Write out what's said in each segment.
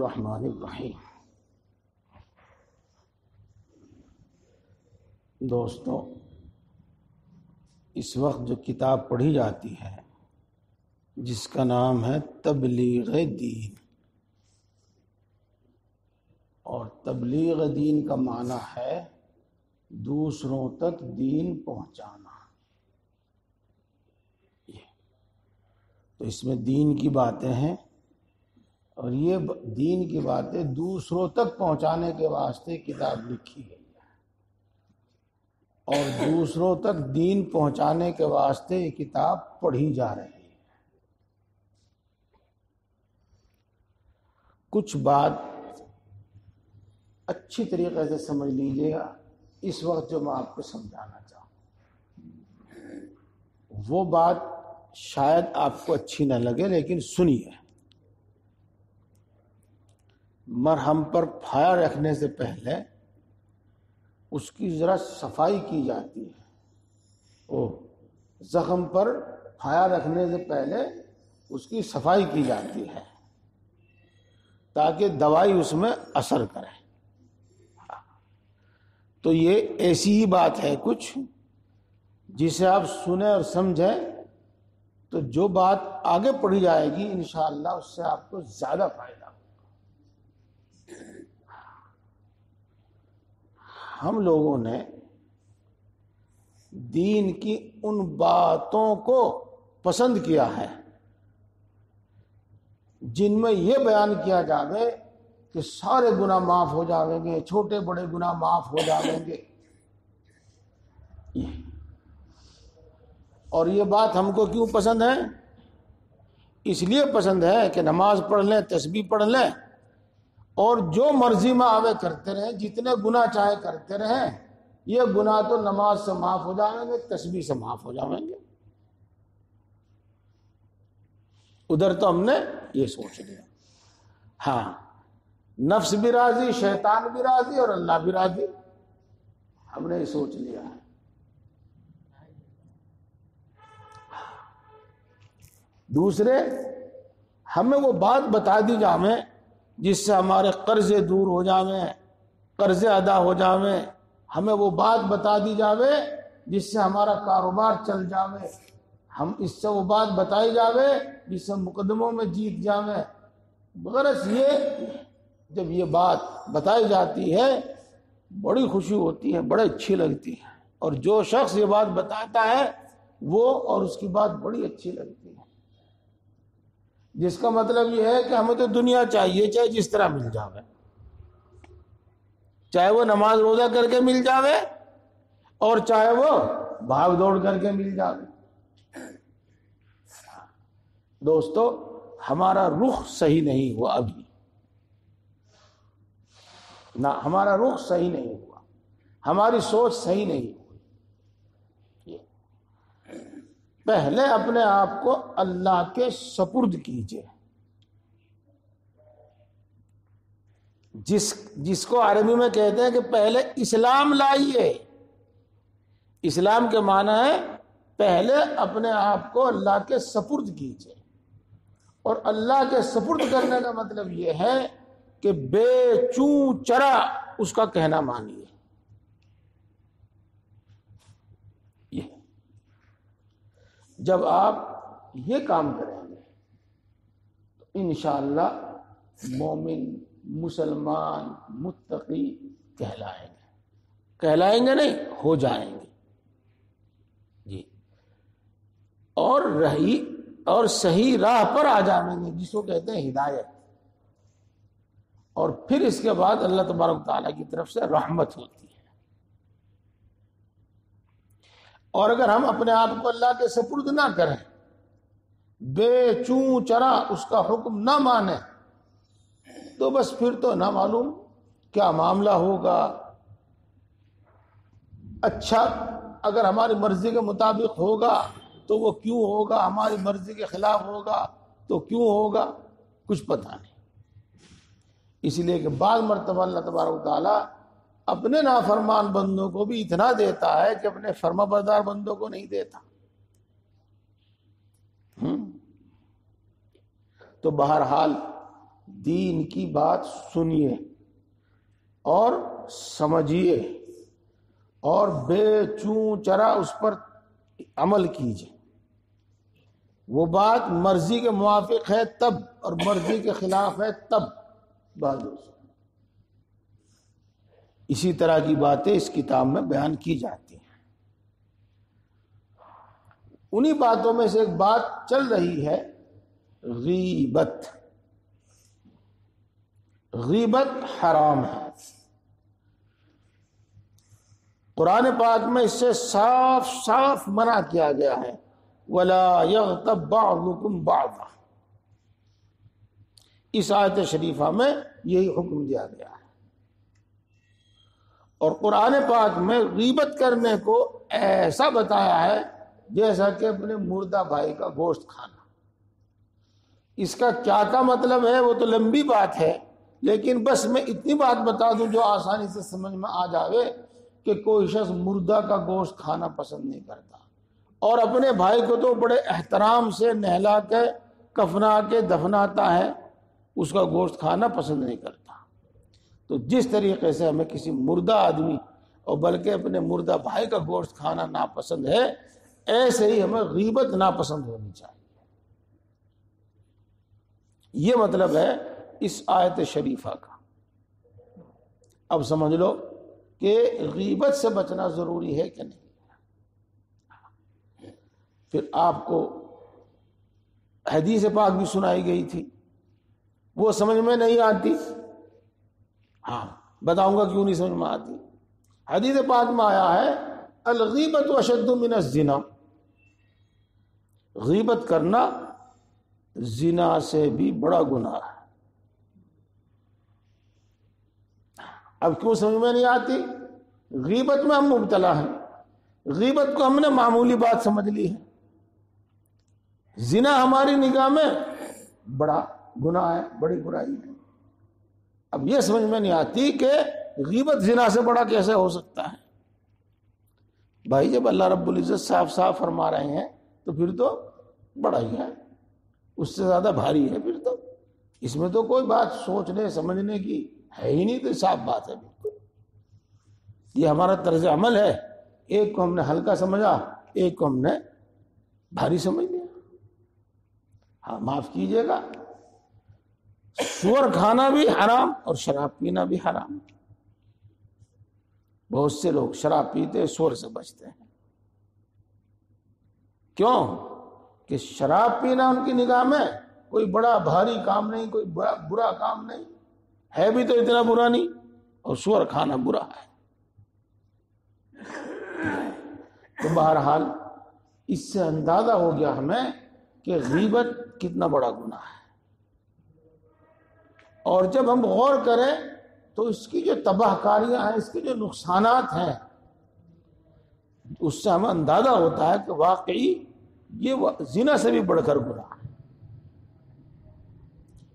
الرحمن الرحیم۔ دوستو، اس وقت جو کتاب پڑھی جاتی ہے جس کا نام ہے تبلیغ دین، اور تبلیغ دین کا معنی ہے دوسروں تک دین پہنچانا۔ تو اس میں دین کی باتیں ہیں، اور یہ دین کی باتیں دوسروں تک پہنچانے کے واسطے کتاب لکھی گئی ہے، اور دوسروں تک دین پہنچانے کے واسطے یہ کتاب پڑھی جا رہی ہے۔ کچھ بات اچھی طریقے سے سمجھ لیجیے گا اس وقت جو میں آپ کو سمجھانا چاہوں، وہ بات شاید آپ کو اچھی نہ لگے، لیکن سنیے۔ مرہم پر پھایا رکھنے سے پہلے اس کی ذرا صفائی کی جاتی ہے۔ زخم پر پھایا رکھنے سے پہلے اس کی صفائی کی جاتی ہے تاکہ دوائی اس میں اثر کرے۔ تو یہ ایسی ہی بات ہے کچھ جسے آپ سنیں اور سمجھیں، تو جو بات آگے پڑھی جائے گی انشاءاللہ اس سے آپ کو زیادہ فائدہ ہوگا۔ ہم لوگوں نے دین کی ان باتوں کو پسند کیا ہے جن میں یہ بیان کیا جاوے کہ سارے گناہ معاف ہو جاویں گے، چھوٹے بڑے گناہ معاف ہو جاویں گے۔ اور یہ بات ہم کو کیوں پسند ہے؟ اس لیے پسند ہے کہ نماز پڑھ لیں، تسبیح پڑھ لیں، اور جو مرضی میں آوے کرتے رہیں، جتنے گناہ چاہے کرتے رہیں، یہ گناہ تو نماز سے معاف ہو جائیں گے، تسبیح سے معاف ہو جائیں گے۔ ادھر تو ہم نے یہ سوچ لیا۔ ہاں، نفس بھی راضی، شیطان بھی راضی، اور اللہ بھی راضی، ہم نے یہ سوچ لیا ہے۔ دوسرے، ہمیں وہ بات بتا دی جاویں جس سے ہمارے قرضے دور ہو جاویں، قرضے ادا ہو جاویں، ہمیں وہ بات بتا دی جاوے جس سے ہمارا کاروبار چل جاوے، ہم اس سے وہ بات بتائی جاوے جس سے مقدموں میں جیت جاویں۔ غرض یہ، جب یہ بات بتائی جاتی ہے بڑی خوشی ہوتی ہے، بڑی اچھی لگتی ہے، اور جو شخص یہ بات بتاتا ہے وہ اور اس کی بات بڑی اچھی لگتی ہے، جس کا مطلب یہ ہے کہ ہمیں تو دنیا چاہیے، چاہے جس طرح مل جاوے، چاہے وہ نماز روزہ کر کے مل جاوے اور چاہے وہ بھاگ دوڑ کر کے مل جاوے۔ دوستو، ہمارا رخ صحیح نہیں ہوا ابھی، نہ ہمارا رخ صحیح نہیں ہوا، ہماری سوچ صحیح نہیں ہوئی۔ پہلے اپنے آپ کو اللہ کے سپرد کیجئے، جس کو عربی میں کہتے ہیں کہ پہلے اسلام لائیے۔ اسلام کے معنی ہے پہلے اپنے آپ کو اللہ کے سپرد کیجئے، اور اللہ کے سپرد کرنے کا مطلب یہ ہے کہ بے چوں چرا اس کا کہنا مانیے۔ یہ جب آپ یہ کام کریں گے تو انشاءاللہ مومن، مسلمان، متقی کہلائیں گے۔ کہلائیں گے نہیں، ہو جائیں گے جی، اور صحیح راہ پر آ جائیں گے، جس کو کہتے ہیں ہدایت۔ اور پھر اس کے بعد اللہ تبارک تعالیٰ کی طرف سے رحمت ہوتی ہے۔ اور اگر ہم اپنے آپ کو اللہ کے سپرد نہ کریں، بے چوں چرا اس کا حکم نہ مانیں، تو بس پھر تو نہ معلوم کیا معاملہ ہوگا۔ اچھا، اگر ہماری مرضی کے مطابق ہوگا تو وہ کیوں ہوگا، ہماری مرضی کے خلاف ہوگا تو کیوں ہوگا، کچھ پتہ نہیں۔ اس لیے کہ بعض مرتبہ اللہ تبارک و تعالیٰ اپنے نافرمان بندوں کو بھی اتنا دیتا ہے کہ اپنے فرما بردار بندوں کو نہیں دیتا۔ تو بہرحال دین کی بات سنیے اور سمجھیے اور بے چوں چرا اس پر عمل کیجیے. وہ بات مرضی کے موافق ہے تب، اور مرضی کے خلاف ہے تب. اسی طرح کی باتیں اس کتاب میں بیان کی جاتی ہیں. انہی باتوں میں سے ایک بات چل رہی ہے غیبت. غیبت حرام ہے. قرآن پاک میں اس سے صاف صاف منع کیا گیا ہے وَلَا يَغْتَبْ بَعْضُكُمْ بَعْضًا. اس آیت شریفہ میں یہی حکم دیا گیا ہے. اور قرآن پاک میں غیبت کرنے کو ایسا بتایا ہے جیسا کہ اپنے مردہ بھائی کا گوشت کھانا. اس کا کیا مطلب ہے وہ تو لمبی بات ہے، لیکن بس میں اتنی بات بتا دوں جو آسانی سے سمجھ میں آ جاوے کہ کوئی شخص مردہ کا گوشت کھانا پسند نہیں کرتا، اور اپنے بھائی کو تو بڑے احترام سے نہلا کے کفنا کے دفناتا ہے، اس کا گوشت کھانا پسند نہیں کرتا. تو جس طریقے سے ہمیں کسی مردہ آدمی اور بلکہ اپنے مردہ بھائی کا گوشت کھانا ناپسند ہے، ایسے ہی ہمیں غیبت ناپسند ہونی چاہیے. یہ مطلب ہے اس آیت شریفہ کا. اب سمجھ لو کہ غیبت سے بچنا ضروری ہے کہ نہیں. پھر آپ کو حدیث پاک بھی سنائی گئی تھی، وہ سمجھ میں نہیں آتی. ہاں بتاؤں گا کیوں نہیں سمجھ میں آتی. حدیث پاک میں آیا ہے الغیبت اشد من الزنا. غیبت کرنا زنا سے بھی بڑا گناہ ہے. اب کیوں سمجھ میں نہیں آتی؟ غیبت میں ہم مبتلا ہیں، غیبت کو ہم نے معمولی بات سمجھ لی ہے. زنا ہماری نگاہ میں بڑا گناہ ہے، بڑی برائی ہے. اب یہ سمجھ میں نہیں آتی کہ غیبت زنا سے بڑا کیسے ہو سکتا ہے. بھائی جب اللہ رب العزت صاف صاف فرما رہے ہیں تو پھر تو بڑا ہی ہے، اس سے زیادہ بھاری ہے. پھر تو اس میں تو کوئی بات سوچنے سمجھنے کی ہے ہی نہیں، تو صاف بات ہے بالکل. یہ ہمارا طرز عمل ہے. ایک کو ہم نے ہلکا سمجھا، ایک کو ہم نے بھاری سمجھ لیا. ہاں معاف کیجئے گا، سور کھانا بھی حرام اور شراب پینا بھی حرام. بہت سے لوگ شراب پیتے سور سے بچتے ہیں. کیوں؟ کہ شراب پینا ان کی نگاہ میں کوئی بڑا بھاری کام نہیں، کوئی برا کام نہیں ہے، بھی تو اتنا برا نہیں، اور سور کھانا برا ہے. تو بہرحال اس سے اندازہ ہو گیا ہمیں کہ غیبت کتنا بڑا گناہ ہے. اور جب ہم غور کریں تو اس کی جو تباہ کاریاں ہیں، اس کے جو نقصانات ہیں، اس سے ہمیں اندازہ ہوتا ہے کہ واقعی یہ زنا سے بھی بڑھ کر گناہ ہے.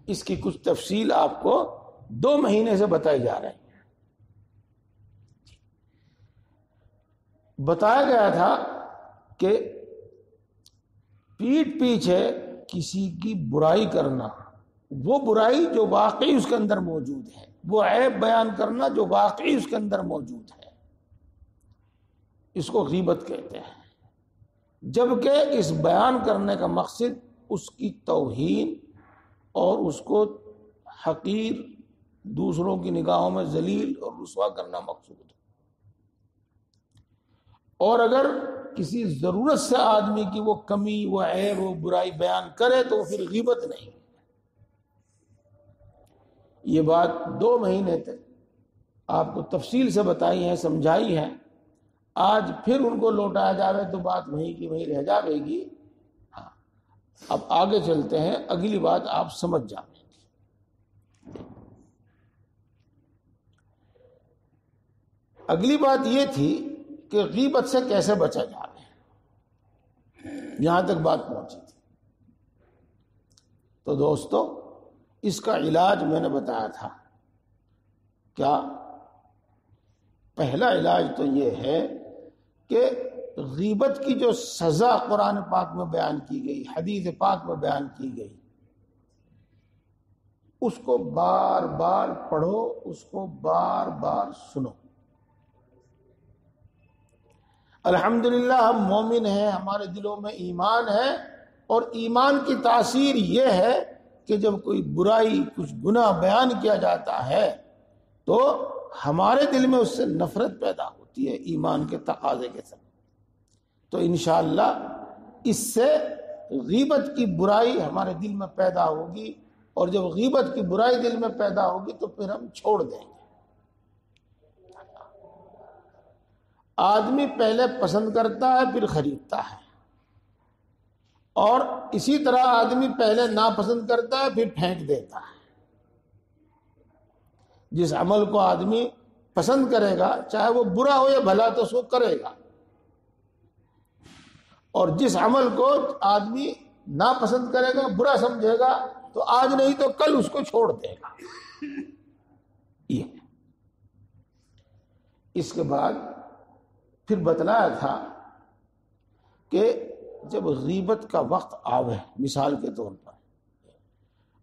اس کی کچھ تفصیل آپ کو 2 مہینے سے بتائی جا رہی ہے. بتایا گیا تھا کہ پیٹھ پیچھے کسی کی برائی کرنا، وہ برائی جو واقعی اس کے اندر موجود ہے، وہ عیب بیان کرنا جو واقعی اس کے اندر موجود ہے، اس کو غیبت کہتے ہیں. جبکہ اس بیان کرنے کا مقصد اس کی توہین اور اس کو حقیر، دوسروں کی نگاہوں میں ذلیل اور رسوا کرنا مقصود ہے. اور اگر کسی ضرورت سے آدمی کی وہ کمی، وہ عیب، وہ برائی بیان کرے تو پھر غیبت نہیں. یہ بات 2 مہینے تک آپ کو تفصیل سے بتائی ہے، سمجھائی ہے. آج پھر ان کو لوٹایا جاوے تو بات وہیں کی وہیں رہ جاوے گی. ہاں اب آگے چلتے ہیں، اگلی بات آپ سمجھ جائیں. اگلی بات یہ تھی کہ غیبت سے کیسے بچا جائے. یہاں تک بات پہنچی تھی. تو دوستو اس کا علاج میں نے بتایا تھا. کیا؟ پہلا علاج تو یہ ہے کہ غیبت کی جو سزا قرآن پاک میں بیان کی گئی، حدیث پاک میں بیان کی گئی، اس کو بار بار پڑھو، اس کو بار بار سنو۔ الحمدللہ ہم مومن ہیں، ہمارے دلوں میں ایمان ہے، اور ایمان کی تاثیر یہ ہے کہ جب کوئی برائی، کچھ گناہ بیان کیا جاتا ہے تو ہمارے دل میں اس سے نفرت پیدا ہوتی ہے ایمان کے تقاضے کے ساتھ۔ تو انشاءاللہ اس سے غیبت کی برائی ہمارے دل میں پیدا ہوگی، اور جب غیبت کی برائی دل میں پیدا ہوگی تو پھر ہم چھوڑ دیں گے۔ آدمی پہلے پسند کرتا ہے پھر خریدتا ہے، اور اسی طرح آدمی پہلے ناپسند کرتا ہے پھر پھینک دیتا ہے۔ جس عمل کو آدمی پسند کرے گا، چاہے وہ برا ہو یا بھلا، تو اس کو کرے گا، اور جس عمل کو آدمی ناپسند کرے گا، برا سمجھے گا، تو آج نہیں تو کل اس کو چھوڑ دے گا۔ یہ اس کے بعد پھر بتلایا تھا کہ جب غیبت کا وقت آوے، مثال کے طور پر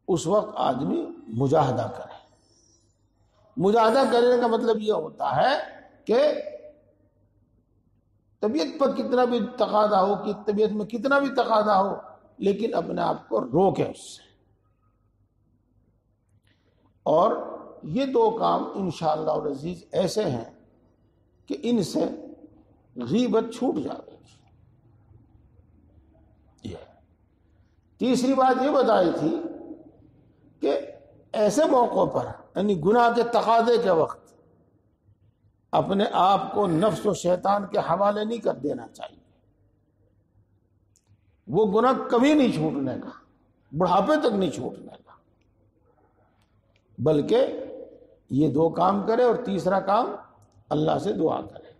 اس وقت آدمی مجاہدہ کرے۔ مجاہدہ کرنے کا مطلب یہ ہوتا ہے کہ طبیعت پر کتنا بھی تقاضا ہو، کہ طبیعت میں کتنا بھی تقاضا ہو، لیکن اپنے آپ کو روکے اس سے۔ اور یہ دو کام انشاءاللہ العزیز ایسے ہیں کہ ان سے غیبت چھوٹ جائے گی۔ یہ تیسری بات یہ بتائی تھی کہ ایسے موقعوں پر، یعنی گناہ کے تقاضے کے وقت، اپنے آپ کو نفس و شیطان کے حوالے نہیں کر دینا چاہیے۔ وہ گناہ کبھی نہیں چھوٹنے کا، بڑھاپے تک نہیں چھوٹنے کا، بلکہ یہ دو کام کرے، اور تیسرا کام اللہ سے دعا کرے،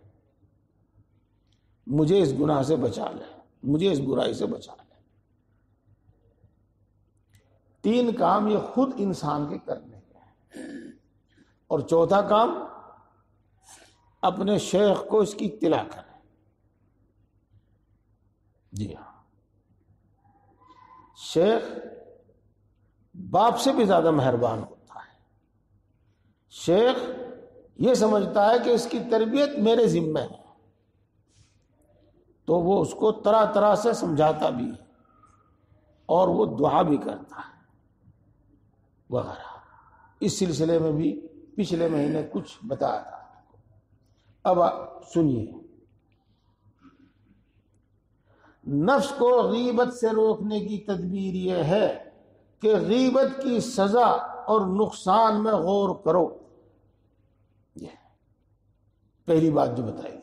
مجھے اس گناہ سے بچا لے، مجھے اس برائی سے بچا لے۔ تین کام یہ خود انسان کے کرنے کے ہیں، اور چوتھا کام اپنے شیخ کو اس کی اطلاع کرے۔ جی ہاں، شیخ باپ سے بھی زیادہ مہربان ہوتا ہے۔ شیخ یہ سمجھتا ہے کہ اس کی تربیت میرے ذمہ ہے، تو وہ اس کو طرح طرح سے سمجھاتا بھی ہے، اور وہ دعا بھی کرتا ہے وغیرہ۔ اس سلسلے میں بھی پچھلے مہینے کچھ بتایا تھا۔ اب سنیے، نفس کو غیبت سے روکنے کی تدبیر یہ ہے کہ غیبت کی سزا اور نقصان میں غور کرو۔ یہ پہلی بات جو بتائی تھی۔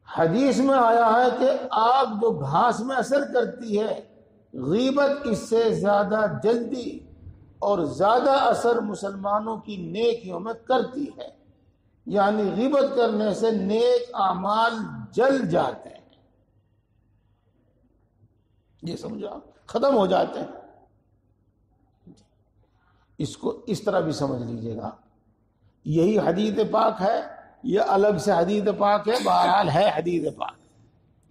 حدیث میں آیا ہے کہ آگ جو گھاس میں اثر کرتی ہے، غیبت اس سے زیادہ جلدی اور زیادہ اثر مسلمانوں کی نیکیوں میں کرتی ہے۔ یعنی غیبت کرنے سے نیک اعمال جل جاتے ہیں، یہ سمجھا، ختم ہو جاتے ہیں۔ اس کو اس طرح بھی سمجھ لیجئے گا، یہی حدیث پاک ہے، یہ الگ سے حدیث پاک ہے، بہرحال ہے حدیث پاک،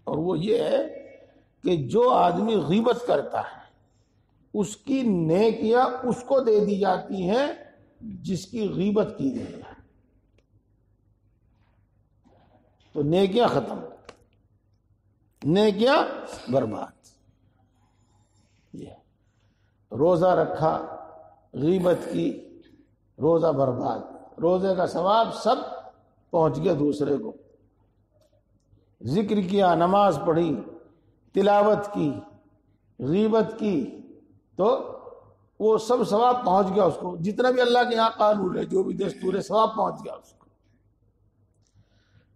اور وہ یہ ہے کہ جو آدمی غیبت کرتا ہے اس کی نیکیاں اس کو دے دی جاتی ہیں جس کی غیبت کی گئی ہے، تو نیکیاں ختم، نیکیاں برباد۔ یہ روزہ رکھا، غیبت کی، روزہ برباد، روزے کا ثواب سب پہنچ گیا دوسرے کو۔ ذکر کیا، نماز پڑھی، تلاوت کی، غیبت کی، تو وہ سب ثواب پہنچ گیا اس کو، جتنا بھی اللہ کے یہاں قانون ہے، جو بھی دستور ہے، ثواب پہنچ گیا اس کو۔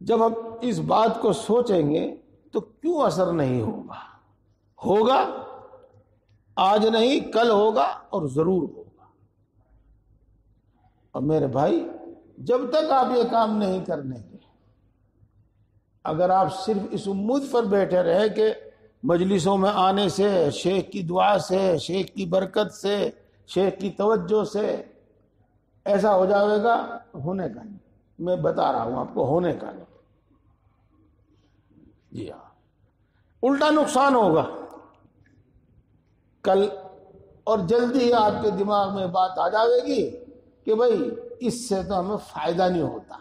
جب ہم اس بات کو سوچیں گے تو کیوں اثر نہیں ہوگا؟ ہوگا، آج نہیں کل ہوگا، اور ضرور ہوگا۔ اور میرے بھائی، جب تک آپ یہ کام نہیں کرنے گے، اگر آپ صرف اس امید پر بیٹھے رہے کہ مجلسوں میں آنے سے، شیخ کی دعا سے، شیخ کی برکت سے، شیخ کی توجہ سے ایسا ہو جائے گا، ہونے کا نہیں، میں بتا رہا ہوں آپ کو، ہونے کا نہیں۔ جی ہاں، الٹا نقصان ہوگا۔ کل اور جلدی ہی آپ کے دماغ میں بات آ جاوے گی کہ بھئی اس سے تو ہمیں فائدہ نہیں ہوتا،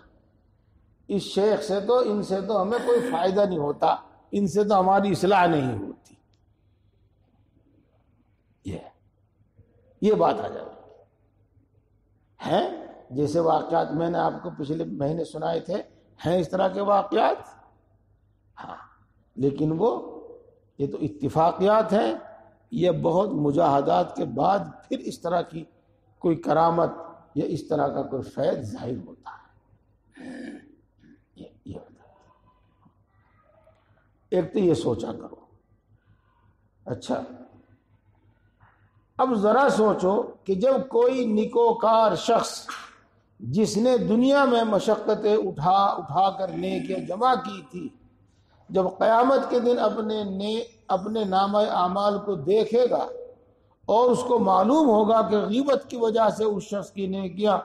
اس شیخ سے تو، ان سے تو ہمیں کوئی فائدہ نہیں ہوتا، ان سے تو ہماری اصلاح نہیں ہوتی، یہ بات آ جائے ہیں۔ جیسے واقعات میں نے آپ کو پچھلے مہینے سنائے تھے، ہیں اس طرح کے واقعات، ہاں، لیکن یہ تو اتفاقیات ہیں، یہ بہت مجاہدات کے بعد پھر اس طرح کی کوئی کرامت یا اس طرح کا کوئی فیض ظاہر ہوتا ہے۔ یہ ایک تو یہ سوچا کرو۔ اچھا، اب ذرا سوچو کہ جب کوئی نیکوکار شخص جس نے دنیا میں مشقتیں اٹھا کر نیکیاں جمع کی تھی، جب قیامت کے دن اپنے نامہ اعمال کو دیکھے گا اور اس کو معلوم ہوگا کہ غیبت کی وجہ سے اس شخص کی نیکیاں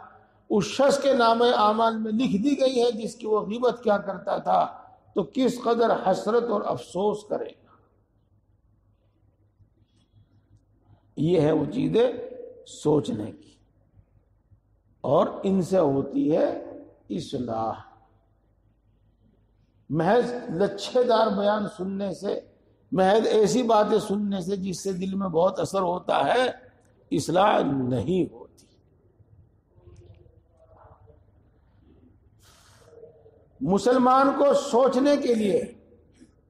اس شخص کے نامہ اعمال میں لکھ دی گئی ہے جس کی وہ غیبت کیا کرتا تھا، تو کس قدر حسرت اور افسوس کرے گا۔ یہ ہے وہ چیزیں سوچنے کی، اور ان سے ہوتی ہے اصلاح۔ محض لچھے دار بیان سننے سے، محض ایسی باتیں سننے سے جس سے دل میں بہت اثر ہوتا ہے، اصلاح نہیں ہوتی۔ مسلمان کو سوچنے کے لیے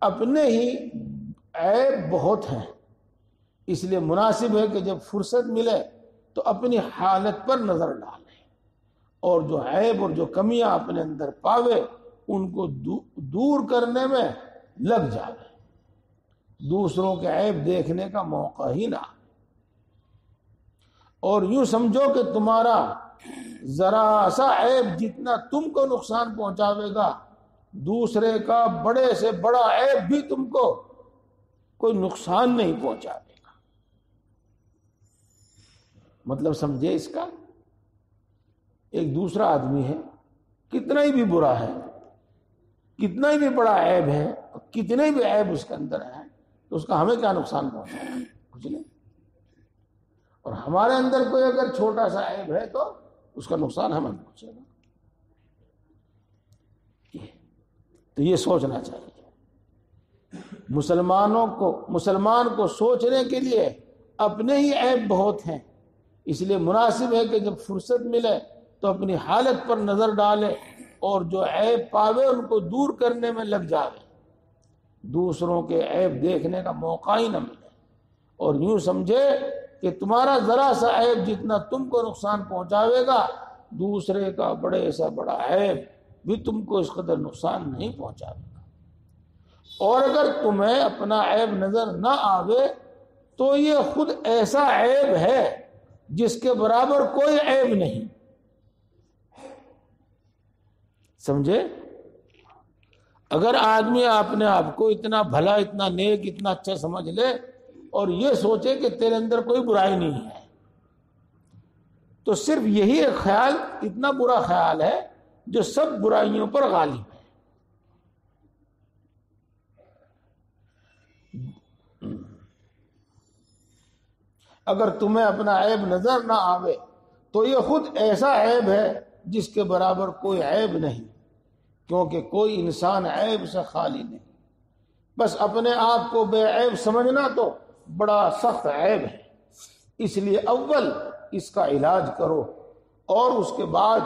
اپنے ہی عیب بہت ہیں، اس لیے مناسب ہے کہ جب فرصت ملے تو اپنی حالت پر نظر ڈالیں، اور جو عیب اور جو کمیاں اپنے اندر پاوے ان کو دور کرنے میں لگ جائے، دوسروں کے عیب دیکھنے کا موقع ہی نہ۔ اور یوں سمجھو کہ تمہارا ذرا سا عیب جتنا تم کو نقصان پہنچاوے گا، دوسرے کا بڑے سے بڑا عیب بھی تم کو کوئی نقصان نہیں پہنچاوے گا۔ مطلب سمجھے اس کا؟ ایک دوسرا آدمی ہے، کتنا ہی بھی برا ہے، کتنا ہی بھی بڑا عیب ہے، کتنے بھی عیب اس کے اندر ہے، تو اس کا ہمیں کیا نقصان پہنچا ہے؟ کچھ نہیں۔ اور ہمارے اندر کوئی اگر چھوٹا سا عیب ہے تو اس کا نقصان ہمیں پہنچے گا۔ تو یہ سوچنا چاہیے مسلمان کو سوچنے کے لیے اپنے ہی عیب بہت ہیں، اس لیے مناسب ہے کہ جب فرصت ملے تو اپنی حالت پر نظر ڈالے اور جو عیب پاوے ان کو دور کرنے میں لگ جاوے، دوسروں کے عیب دیکھنے کا موقع ہی نہ ملے، اور یوں سمجھے کہ تمہارا ذرا سا عیب جتنا تم کو نقصان پہنچاوے گا، دوسرے کا بڑے سے بڑا عیب بھی تم کو اس قدر نقصان نہیں پہنچاوے گا۔ اور اگر تمہیں اپنا عیب نظر نہ آوے تو یہ خود ایسا عیب ہے جس کے برابر کوئی عیب نہیں، سمجھے؟ اگر آدمی اپنے آپ کو اتنا بھلا، اتنا نیک، اتنا اچھا سمجھ لے اور یہ سوچے کہ تیرے اندر کوئی برائی نہیں ہے، تو صرف یہی ایک خیال اتنا برا خیال ہے جو سب برائیوں پر غالب ہے۔ اگر تمہیں اپنا عیب نظر نہ آوے تو یہ خود ایسا عیب ہے جس کے برابر کوئی عیب نہیں، کیونکہ کوئی انسان عیب سے خالی نہیں۔ بس اپنے آپ کو بے عیب سمجھنا تو بڑا سخت عیب ہے، اس لیے اول اس کا علاج کرو، اور اس کے بعد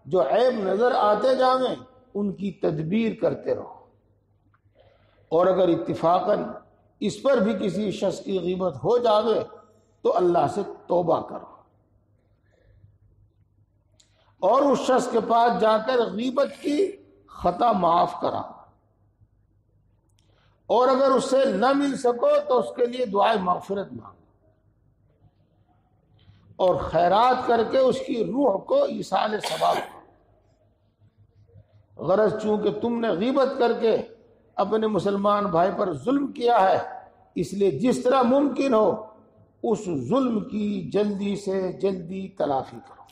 جو عیب نظر آتے جائیں ان کی تدبیر کرتے رہو، اور اگر اتفاقاً اس پر بھی کسی شخص کی غیبت ہو جاوے تو اللہ سے توبہ کرو، اور اس شخص کے پاس جا کر غیبت کی خطا معاف کرا، اور اگر اس سے نہ مل سکو تو اس کے لیے دعائے مغفرت مانگو، اور خیرات کر کے اس کی روح کو ایصال ثواب کرو۔ غرض چونکہ تم نے غیبت کر کے اپنے مسلمان بھائی پر ظلم کیا ہے، اس لیے جس طرح ممکن ہو اس ظلم کی جلدی سے جلدی تلافی کرو،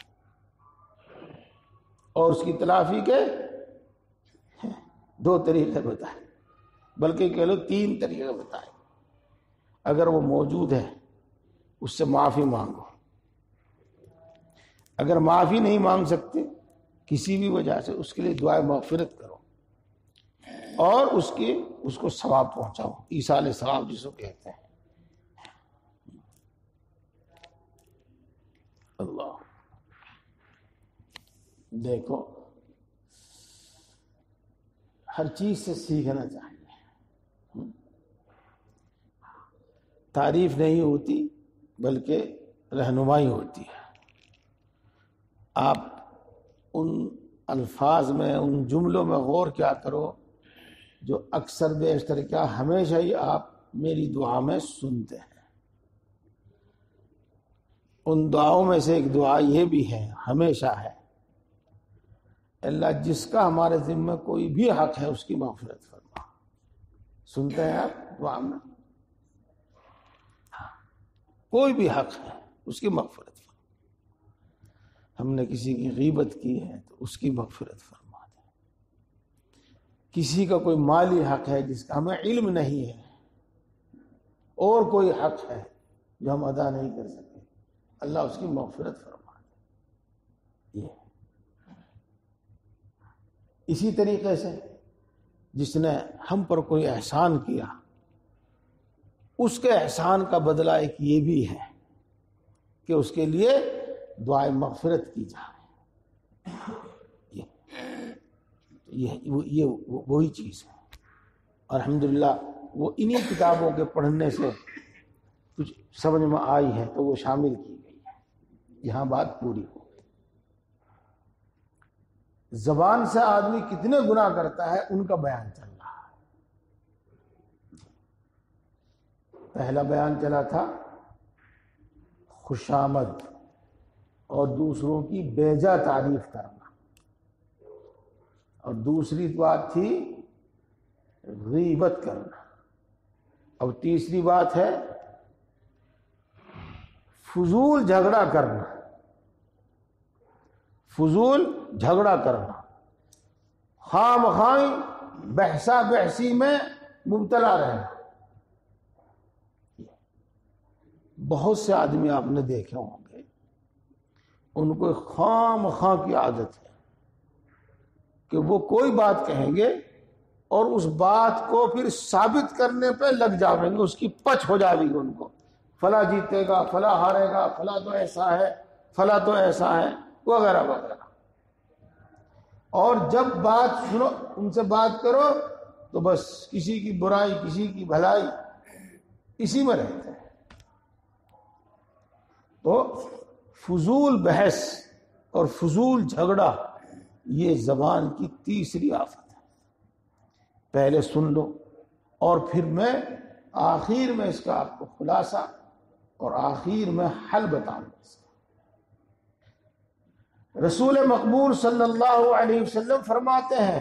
اور اس کی تلافی کے 2 طریقے بتائے، بلکہ کہہ لو 3 طریقے بتائے۔ اگر وہ موجود ہے اس سے معافی مانگو. اگر معافی نہیں مانگ سکتے کسی بھی وجہ سے، اس کے لیے دعائے مغفرت کرو اور اس کو ثواب پہنچاؤ، ایصال ثواب جس کو کہتے ہیں. اللہ دیکھو، ہر چیز سے سیکھنا چاہیے. تعریف نہیں ہوتی بلکہ رہنمائی ہوتی ہے. آپ ان الفاظ میں، ان جملوں میں غور کیا کرو جو اکثر بیشتر کیا ہمیشہ ہی آپ میری دعا میں سنتے ہیں. ان دعاؤں میں سے ایک دعا یہ بھی ہے، ہمیشہ ہے، اللہ جس کا ہمارے ذمہ کوئی بھی حق ہے اس کی مغفرت فرما. سنتے ہیں آپ دعا میں؟ کوئی بھی حق ہے اس کی مغفرت فرما. ہم نے کسی کی غیبت کی ہے تو اس کی مغفرت فرما دیں. کسی کا کوئی مالی حق ہے جس کا ہمیں علم نہیں ہے، اور کوئی حق ہے جو ہم ادا نہیں کر سکتے، اللہ اس کی مغفرت فرما دے. یہ اسی طریقے سے جس نے ہم پر کوئی احسان کیا، اس کے احسان کا بدلہ ایک یہ بھی ہے کہ اس کے لیے دعائے مغفرت کی جائے. یہ وہی چیز ہے. اور الحمدللہ وہ انہی کتابوں کے پڑھنے سے کچھ سمجھ میں آئی ہے تو وہ شامل کی گئی ہے. یہاں بات پوری ہو. زبان سے آدمی کتنے گناہ کرتا ہے ان کا بیان چل رہا ہے. پہلا بیان چلا تھا خوشامد اور دوسروں کی بیجا تعریف کرنا، اور دوسری بات تھی غیبت کرنا، اور تیسری بات ہے فضول جھگڑا کرنا. فضول جھگڑا کرنا، خام خواہ بحثا بحثی میں مبتلا رہنا. بہت سے آدمی آپ نے دیکھے ہوں گے ان کو خام خواہ کی عادت ہے کہ وہ کوئی بات کہیں گے اور اس بات کو پھر ثابت کرنے پہ لگ جاویں گے، اس کی پچ ہو جائے گی ان کو. فلاں جیتے گا، فلاں ہارے گا، فلاں تو ایسا ہے، فلاں تو ایسا ہے، وغیرہ وغیرہ. اور جب بات سنو، ان سے بات کرو تو بس کسی کی برائی کسی کی بھلائی اسی میں رہتے ہیں. تو فضول بحث اور فضول جھگڑا یہ زبان کی تیسری آفت ہے. پہلے سن لو اور پھر میں آخر میں اس کا آپ کو خلاصہ اور آخر میں حل بتاؤں گا. رسول مقبول صلی اللہ علیہ وسلم فرماتے ہیں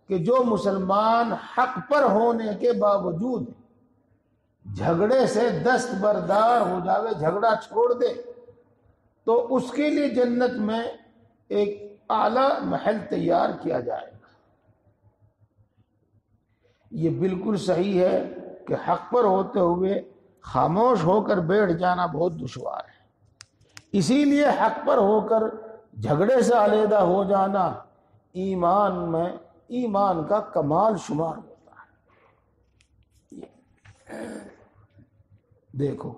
کہ جو مسلمان حق پر ہونے کے باوجود جھگڑے سے دستبردار ہو جاوے، جھگڑا چھوڑ دے، تو اس کے لیے جنت میں ایک اعلیٰ محل تیار کیا جائے گا. یہ بالکل صحیح ہے کہ حق پر ہوتے ہوئے خاموش ہو کر بیٹھ جانا بہت دشوار ہے. اسی لیے حق پر ہو کر جھگڑے سے علیحدہ ہو جانا ایمان کا کمال شمار ہوتا ہے. دیکھو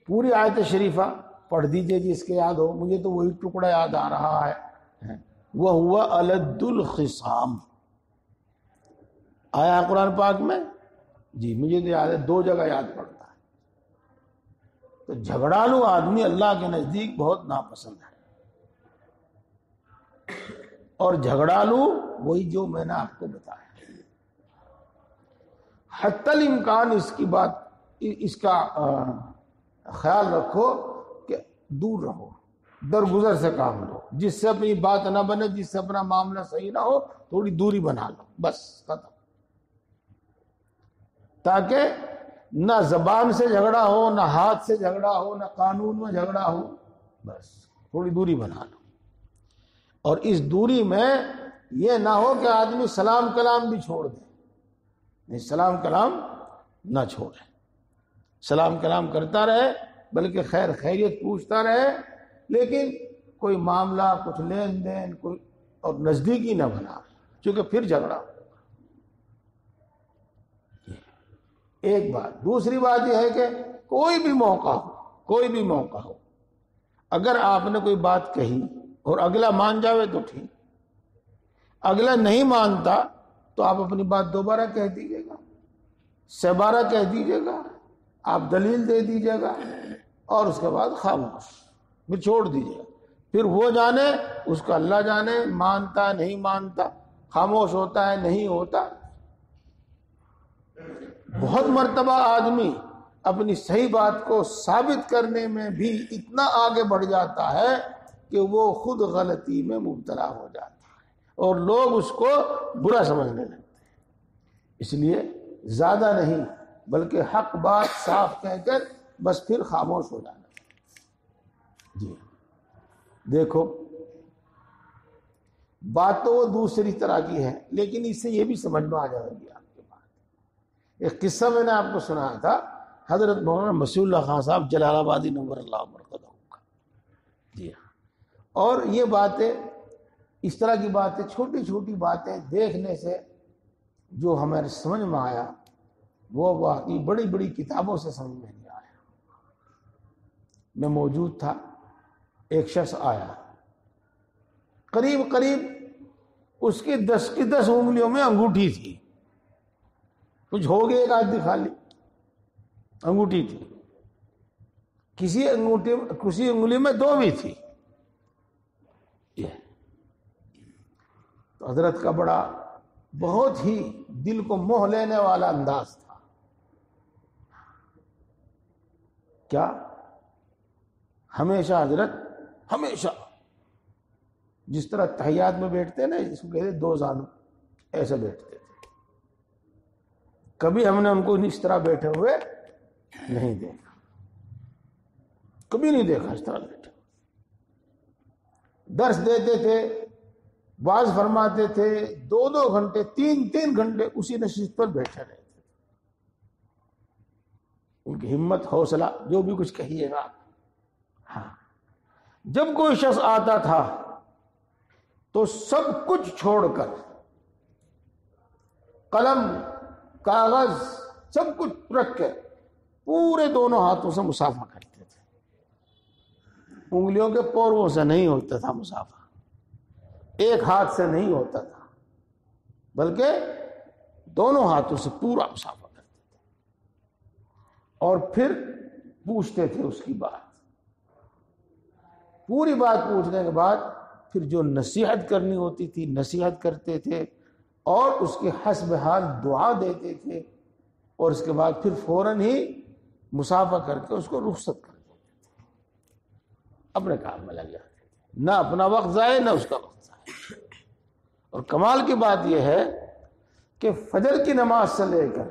پوری آیت شریفہ پڑھ دیجئے جس کے یاد ہو. مجھے تو وہی ٹکڑا یاد آ رہا ہے، وَهُوَ أَلَدُّ الْخِصَامِ. آیا قرآن پاک میں؟ جی مجھے تو یاد ہے، 2 جگہ یاد پڑتا ہے. تو جھگڑالو آدمی اللہ کے نزدیک بہت ناپسند ہے. اور جھگڑالو وہی جو میں نے آپ کو بتایا. حتی الامکان اس کا خیال رکھو کہ دور رہو، درگزر سے کام لو. جس سے اپنی بات نہ بنے، جس سے اپنا معاملہ صحیح نہ ہو، تھوڑی دوری بنا لو، بس ختم. تاکہ نہ زبان سے جھگڑا ہو، نہ ہاتھ سے جھگڑا ہو، نہ قانون میں جھگڑا ہو، بس تھوڑی دوری بنا لو. اور اس دوری میں یہ نہ ہو کہ آدمی سلام کلام بھی چھوڑ دے. نہیں، سلام کلام نہ چھوڑے، سلام کلام کرتا رہے، بلکہ خیر خیریت پوچھتا رہے، لیکن کوئی معاملہ، کچھ لین دین کوئی اور نزدیکی نہ بنا، کیونکہ پھر جھگڑا۔ ایک بات۔ دوسری بات یہ ہے کہ کوئی بھی موقع ہو، اگر آپ نے کوئی بات کہی اور اگلا مان جاوے تو ٹھیک، اگلا نہیں مانتا تو آپ اپنی بات دوبارہ کہہ دیجیے گا، 12 کہہ دیجیے گا، آپ دلیل دے دیجیے گا، اور اس کے بعد خاموش، پھر چھوڑ دیجیے گا۔ پھر وہ جانے، اس کا اللہ جانے، مانتا نہیں مانتا، خاموش ہوتا ہے نہیں ہوتا۔ بہت مرتبہ آدمی اپنی صحیح بات کو ثابت کرنے میں بھی اتنا آگے بڑھ جاتا ہے کہ وہ خود غلطی میں مبتلا ہو جاتا ہے اور لوگ اس کو برا سمجھنے لگتے ہیں۔ اس لیے زیادہ نہیں بلکہ حق بات صاف کہہ کر بس پھر خاموش ہو جانا۔ جی دیکھو، بات تو وہ دوسری طرح کی ہے، لیکن اس سے یہ بھی سمجھ میں آ جائے گی آپ کے بات۔ ایک قصہ میں نے آپ کو سنایا تھا حضرت مولانا مسیح اللہ خان صاحب جلال آبادی نور اللہ مرقدہ کا۔ جی ہاں، اور یہ باتیں، اس طرح کی باتیں، چھوٹی چھوٹی باتیں دیکھنے سے جو ہمارے سمجھ میں آیا وہ واقعی بڑی بڑی کتابوں سے سمجھ میں نہیں آیا۔ میں موجود تھا، ایک شخص آیا، قریب اس کی 10 کی 10 انگلیوں میں انگوٹھی تھی، کچھ ہو گیا ایک آدھ دکھا لی، انگوٹھی تھی، کسی انگلی میں 2 بھی تھی۔ تو حضرت کا بڑا بہت ہی دل کو موہ لینے والا انداز تھا۔ کیا ہمیشہ حضرت، ہمیشہ جس طرح تحیات میں بیٹھتے ہیں نا، جس کو کہتے 2 زانو، ایسے بیٹھتے تھے۔ کبھی ہم نے ان کو اس طرح بیٹھے ہوئے نہیں دیکھا، کبھی نہیں دیکھا اس طرح بیٹھے۔ درس دیتے تھے، واعظ فرماتے تھے، 2 گھنٹے 3 گھنٹے اسی نشست پر بیٹھے رہتے تھے۔ ان کی ہمت، حوصلہ، جو بھی کچھ کہیے گا۔ ہاں، جب کوئی شخص آتا تھا تو سب کچھ چھوڑ کر، قلم، کاغذ، سب کچھ رکھ کے پورے دونوں ہاتھوں سے مصافحہ کرتے تھے۔ انگلیوں کے پوروں سے نہیں ہوتا تھا مصافحہ، ایک ہاتھ سے نہیں ہوتا تھا، بلکہ دونوں ہاتھوں سے پورا مصافحہ کرتے تھے، اور پھر پوچھتے تھے اس کی بات۔ پوری بات پوچھنے کے بعد پھر جو نصیحت کرنی ہوتی تھی نصیحت کرتے تھے، اور اس کے حسب حال دعا دیتے تھے، اور اس کے بعد پھر فوراً ہی مصافحہ کر کے اس کو رخصت کر دیتے تھے، اپنے کام میں لگ جاتے تھے، نہ اپنا وقت ضائع نہ اس کا وقت ضائع۔ اور کمال کی بات یہ ہے کہ فجر کی نماز سے لے کر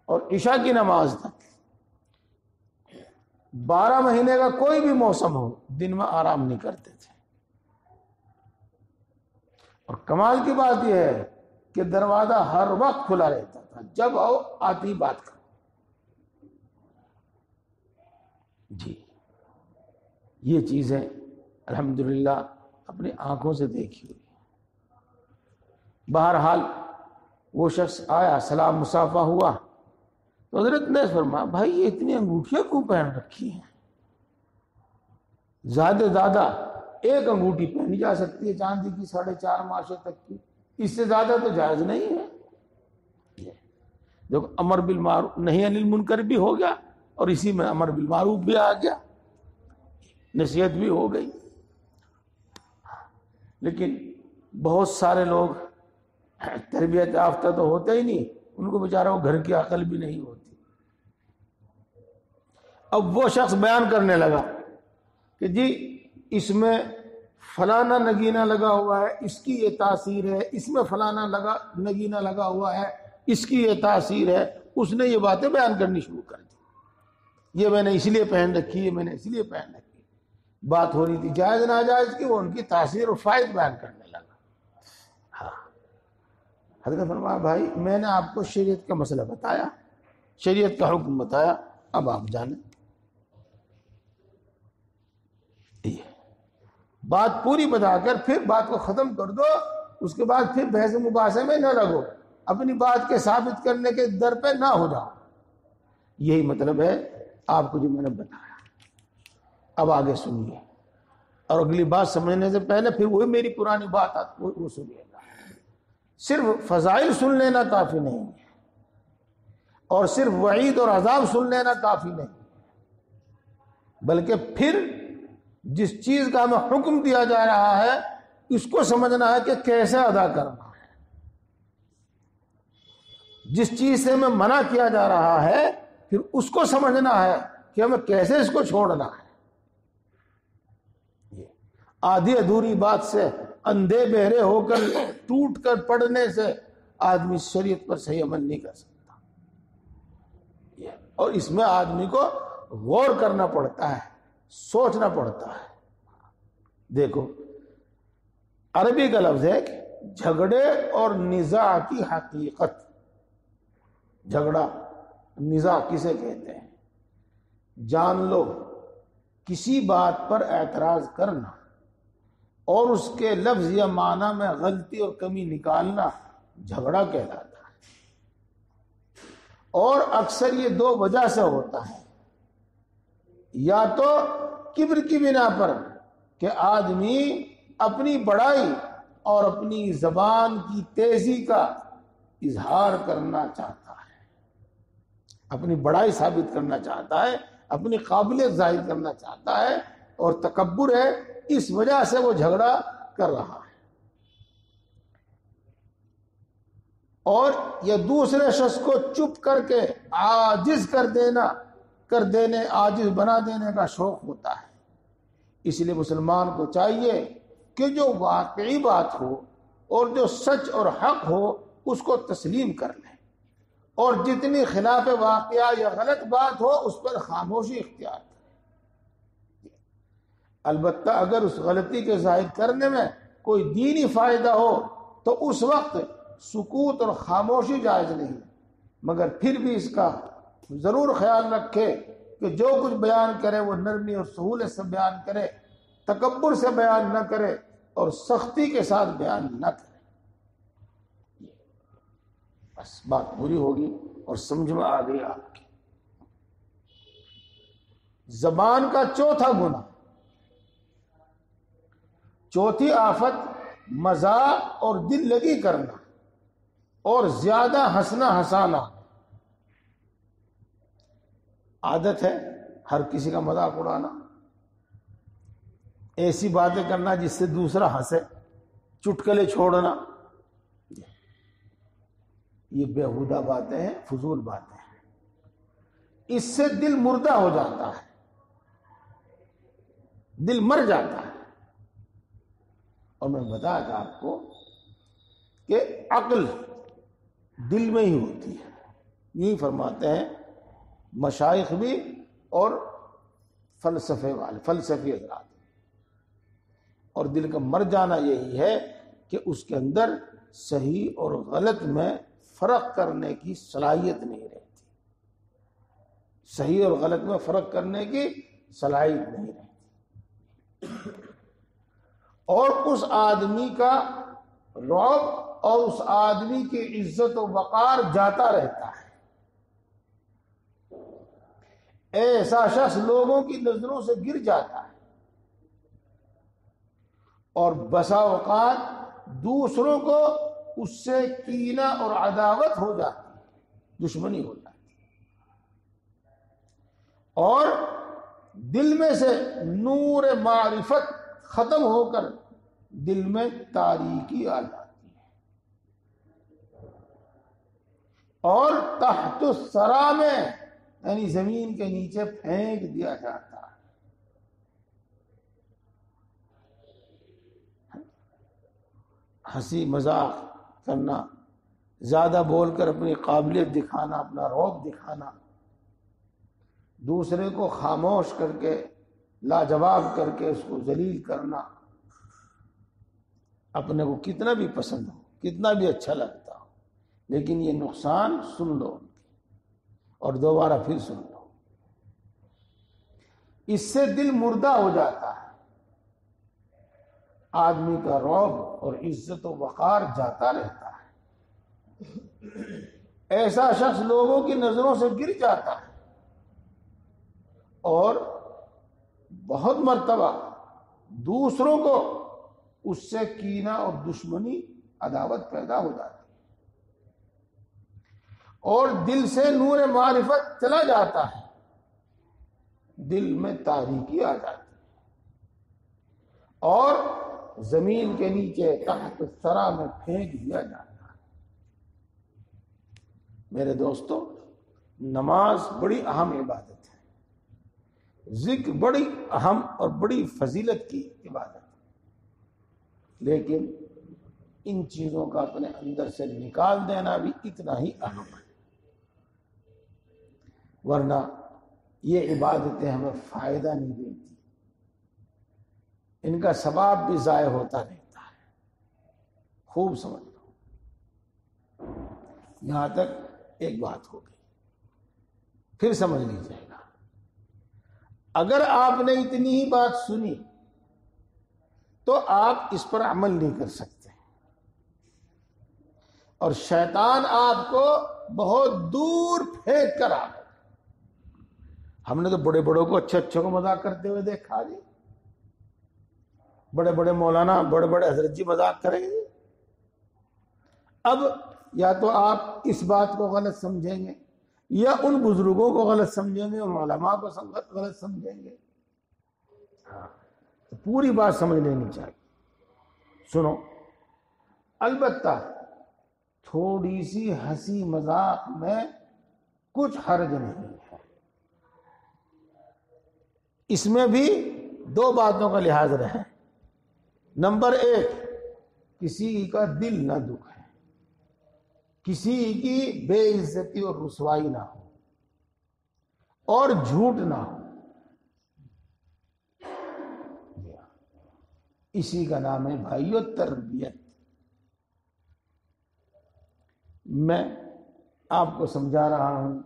اور عشاء کی نماز تک 12 مہینے کا کوئی بھی موسم ہو، دن میں آرام نہیں کرتے تھے۔ اور کمال کی بات یہ ہے کہ دروازہ ہر وقت کھلا رہتا تھا، جب آؤ آتی بات کرو۔ جی، یہ چیزیں الحمدللہ اپنی آنکھوں سے دیکھی ہوئی۔ بہرحال وہ شخص آیا، سلام مصافحہ ہوا، تو حضرت نے فرمایا، بھائی یہ اتنی انگوٹھیاں کیوں پہن رکھی ہیں؟ زیادہ ایک انگوٹھی پہنی جا سکتی ہے چاندی کی 4.5 ماشے تک کی، اس سے زیادہ تو جائز نہیں ہے۔ دیکھو، امر بالمعروف نہی عن المنکر بھی ہو گیا، اور اسی میں امر بالمعروف بھی آ گیا، نصیحت بھی ہو گئی۔ لیکن بہت سارے لوگ تربیت یافتہ تو ہوتے ہی نہیں، ان کو بیچاروں کو گھر کی عقل بھی نہیں ہوتی۔ اب وہ شخص بیان کرنے لگا کہ جی اس میں فلانا نگینہ لگا ہوا ہے، اس کی یہ تاثیر ہے، اس میں فلانا نگینہ لگا ہوا ہے، اس کی یہ تاثیر ہے۔ اس نے یہ باتیں بیان کرنی شروع کر دی، یہ میں نے اس لیے پہن رکھی، یہ میں نے اس لیے پہن رکھی۔ بات ہو رہی تھی جائز ناجائز کی، وہ ان کی تاثیر اور فائد بیان کرنے لگا۔ ہاں، حضرت فرمایا، بھائی میں نے آپ کو شریعت کا مسئلہ بتایا، شریعت کا حکم بتایا، اب آپ جانیں۔ بات پوری بتا کر پھر بات کو ختم کر دو، اس کے بعد پھر بحث مباحثے میں نہ لگو، اپنی بات کے ثابت کرنے کے در پہ نہ ہو جاؤ۔ یہی مطلب ہے آپ کو جو میں نے بتایا۔ اب آگے سنیے، اور اگلی بات سمجھنے سے پہلے پھر وہی میری پرانی بات آتی وہ سنیے گا۔ صرف فضائل سن لینا کافی نہیں ہے، اور صرف وعید اور عذاب سن لینا کافی نہیں، بلکہ پھر جس چیز کا ہمیں حکم دیا جا رہا ہے اس کو سمجھنا ہے کہ کیسے ادا کرنا ہے، جس چیز سے ہمیں منع کیا جا رہا ہے پھر اس کو سمجھنا ہے کہ ہمیں کیسے اس کو چھوڑنا ہے۔ آدھی ادھوری بات سے، اندھے بہرے ہو کر ٹوٹ کر پڑنے سے آدمی شریعت پر صحیح عمل نہیں کر سکتا، اور اس میں آدمی کو غور کرنا پڑتا ہے، سوچنا پڑتا ہے۔ دیکھو عربی کا لفظ ہے کہ جھگڑے اور نزاع کی حقیقت۔ جھگڑا نزاع کسے کہتے ہیں؟ جان لو کسی بات پر اعتراض کرنا اور اس کے لفظ یا معنی میں غلطی اور کمی نکالنا جھگڑا کہلاتا ہے، اور اکثر یہ دو وجہ سے ہوتا ہے، یا تو کبر کی بنا پر کہ آدمی اپنی بڑائی اور اپنی زبان کی تیزی کا اظہار کرنا چاہتا ہے، اپنی بڑائی ثابت کرنا چاہتا ہے، اپنی قابلیت ظاہر کرنا چاہتا ہے، اور تکبر ہے، اس وجہ سے وہ جھگڑا کر رہا ہے۔ اور یہ دوسرے شخص کو چپ کر کے عاجز عاجز بنا دینے کا شوق ہوتا ہے۔ اس لیے مسلمان کو چاہیے کہ جو واقعی بات ہو اور جو سچ اور حق ہو اس کو تسلیم کر لے، اور جتنی خلاف واقعہ یا غلط بات ہو اس پر خاموشی اختیار کرے۔ البتہ اگر اس غلطی کے ظاہر کرنے میں کوئی دینی فائدہ ہو تو اس وقت سکوت اور خاموشی جائز نہیں، مگر پھر بھی اس کا ضرور خیال رکھے کہ جو کچھ بیان کرے وہ نرمی اور سہولت سے بیان کرے، تکبر سے بیان نہ کرے اور سختی کے ساتھ بیان نہ کرے۔ بس بات پوری ہوگی اور سمجھ میں آ گئی آپ کی۔ زبان کا چوتھا گناہ، چوتھی آفت مذاق اور دل لگی کرنا اور زیادہ ہنسنا ہنسانا۔ عادت ہے ہر کسی کا مذاق اڑانا، ایسی باتیں کرنا جس سے دوسرا ہنسے، چٹکلے چھوڑنا، یہ بیہودہ باتیں ہیں، فضول باتیں ہیں۔ اس سے دل مردہ ہو جاتا ہے، دل مر جاتا ہے۔ اور میں بتایا تھا آپ کو کہ عقل دل میں ہی ہوتی ہے، یہی فرماتے ہیں مشائخ بھی اور فلسفی حضرات۔ اور دل کا مر جانا یہی ہے کہ اس کے اندر صحیح اور غلط میں فرق کرنے کی صلاحیت نہیں رہتی، صحیح اور غلط میں فرق کرنے کی صلاحیت نہیں رہتی، اور اس آدمی کا رعب اور اس آدمی کی عزت و وقار جاتا رہتا ہے۔ ایسا شخص لوگوں کی نظروں سے گر جاتا ہے، اور بسا اوقات دوسروں کو اس سے کینہ اور عداوت ہو جاتی ہے، دشمنی ہو جاتی ہے، اور دل میں سے نور معرفت ختم ہو کر دل میں تاریکی آ جاتی ہے، اور تحت الثری میں یعنی زمین کے نیچے پھینک دیا جاتا ہے۔ ہنسی مذاق کرنا، زیادہ بول کر اپنی قابلیت دکھانا، اپنا رعب دکھانا، دوسرے کو خاموش کر کے لاجواب کر کے اس کو ذلیل کرنا، اپنے کو کتنا بھی پسند ہو، کتنا بھی اچھا لگتا ہو، لیکن یہ نقصان سن لو، اور دوبارہ پھر سن لو. اس سے دل مردہ ہو جاتا ہے، آدمی کا رعب اور عزت و وقار جاتا رہتا ہے، ایسا شخص لوگوں کی نظروں سے گر جاتا ہے، اور بہت مرتبہ دوسروں کو اس سے کینہ اور دشمنی، عداوت پیدا ہو جاتی ہے، اور دل سے نور معرفت چلا جاتا ہے، دل میں تاریکی آ جاتی ہے، اور زمین کے نیچے تحت ثری میں پھینک دیا جاتا ہے. میرے دوستو، نماز بڑی اہم عبادت ہے، ذکر بڑی اہم اور بڑی فضیلت کی عبادت ہے، لیکن ان چیزوں کا اپنے اندر سے نکال دینا بھی اتنا ہی اہم ہے، ورنہ یہ عبادتیں ہمیں فائدہ نہیں دیتی، ان کا ثواب بھی ضائع ہوتا رہتا ہے. خوب سمجھ لو. یہاں تک ایک بات ہو گئی، پھر سمجھ لیجیے گا. اگر آپ نے اتنی ہی بات سنی تو آپ اس پر عمل نہیں کر سکتے، اور شیطان آپ کو بہت دور پھینک کر آ گیا. ہم نے تو بڑے بڑوں کو اچھے اچھے کو مذاق کرتے ہوئے دیکھا جی، بڑے بڑے مولانا، بڑے بڑے حضرت جی مذاق کریں گے. اب یا تو آپ اس بات کو غلط سمجھیں گے، یا ان بزرگوں کو غلط سمجھیں گے، ان علماء کو غلط سمجھیں گے. تو پوری بات سمجھ لینی چاہیے. سنو، البتہ تھوڑی سی ہنسی مذاق میں کچھ حرج نہیں ہے. اس میں بھی دو باتوں کا لحاظ رہے. نمبر ایک، کسی کا دل نہ دکھے، کسی کی بے عزتی اور رسوائی نہ ہو، اور جھوٹ نہ ہو. اسی کا نام ہے بھائیو تربیت. میں آپ کو سمجھا رہا ہوں،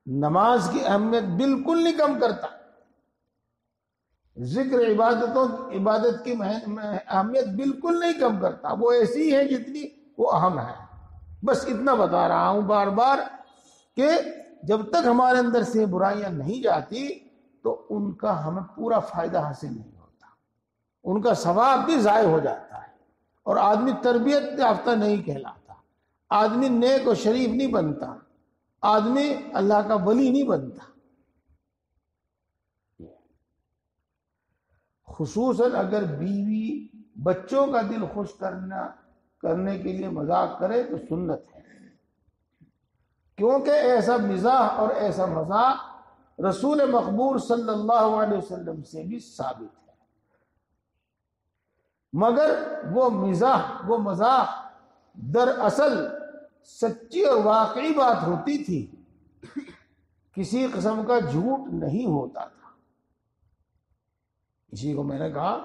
نماز کی اہمیت بالکل نہیں کم کرتا، ذکر عبادت کی اہمیت بالکل نہیں کم کرتا، وہ ایسی ہے جتنی وہ اہم ہے. بس اتنا بتا رہا ہوں بار بار کہ جب تک ہمارے اندر سے برائیاں نہیں جاتی تو ان کا ہمیں پورا فائدہ حاصل نہیں ہوتا، ان کا ثواب بھی ضائع ہو جاتا ہے، اور آدمی تربیت یافتہ نہیں کہلاتا، آدمی نیک و شریف نہیں بنتا، آدمی اللہ کا ولی نہیں بنتا. خصوصاً اگر بیوی بچوں کا دل خوش کرنے کے لیے مذاق کرے تو سنت ہے، کیونکہ ایسا مزاح اور ایسا مذاق رسول مقبول صلی اللہ علیہ وسلم سے بھی ثابت ہے. مگر وہ مزاح دراصل سچی اور واقعی بات ہوتی تھی، کسی قسم کا جھوٹ نہیں ہوتا تھا. اسی کو میں نے کہا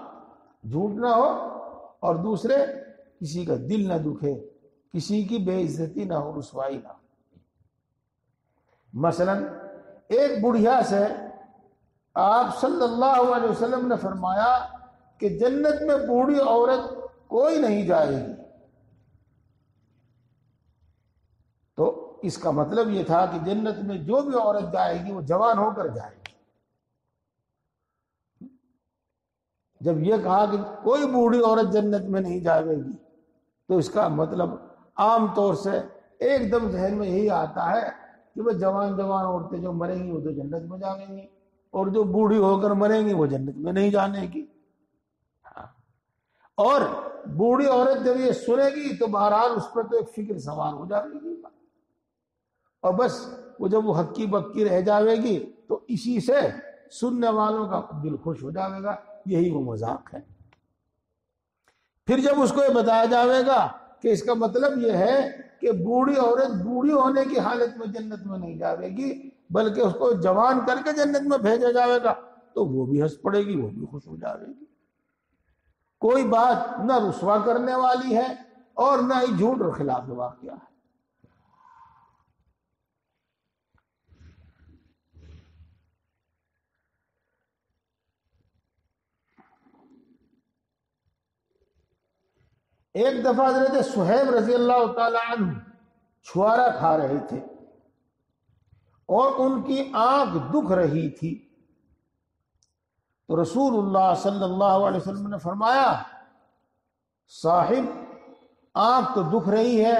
جھوٹ نہ ہو، اور دوسرے کسی کا دل نہ دکھے، کسی کی بے عزتی نہ ہو، رسوائی نہ ہو. مثلا ایک بڑھیا سے آپ صلی اللہ علیہ وسلم نے فرمایا کہ جنت میں بوڑھی عورت کوئی نہیں جائے گی. تو اس کا مطلب یہ تھا کہ جنت میں جو بھی عورت جائے گی وہ جوان ہو کر جائے گی. جب یہ کہا کہ کوئی بوڑھی عورت جنت میں نہیں جائے گی تو اس کا مطلب عام طور سے ایک دم ذہن میں یہی آتا ہے کہ وہ جوان عورتیں جو مریں گی وہ تو جنت میں جائیں گی، اور جو بوڑھی ہو کر مریں گی وہ جنت میں نہیں جانے کی. اور بوڑھی عورت جب یہ سنے گی تو بہرحال اس پر تو ایک فکر سوار ہو جائے گی، اور بس وہ جب وہ ہکی بکی رہ جاوے گی تو اسی سے سننے والوں کا دل خوش ہو جائے گا. یہی وہ مذاق ہے. پھر جب اس کو یہ بتایا جاوے گا کہ اس کا مطلب یہ ہے کہ بوڑھی عورت بوڑھی ہونے کی حالت میں جنت میں نہیں جاوے گی، بلکہ اس کو جوان کر کے جنت میں بھیجا جاوے گا، تو وہ بھی ہنس پڑے گی، وہ بھی خوش ہو جاوے گی. کوئی بات نہ رسوا کرنے والی ہے اور نہ ہی جھوٹ اور خلاف واقعہ ہے. ایک دفعہ حضرت صہیب رضی اللہ تعالی عنہ چھوارا کھا رہے تھے اور ان کی آنکھ دکھ رہی تھی، تو رسول اللہ صلی اللہ علیہ وسلم نے فرمایا صاحب آنکھ تو دکھ رہی ہے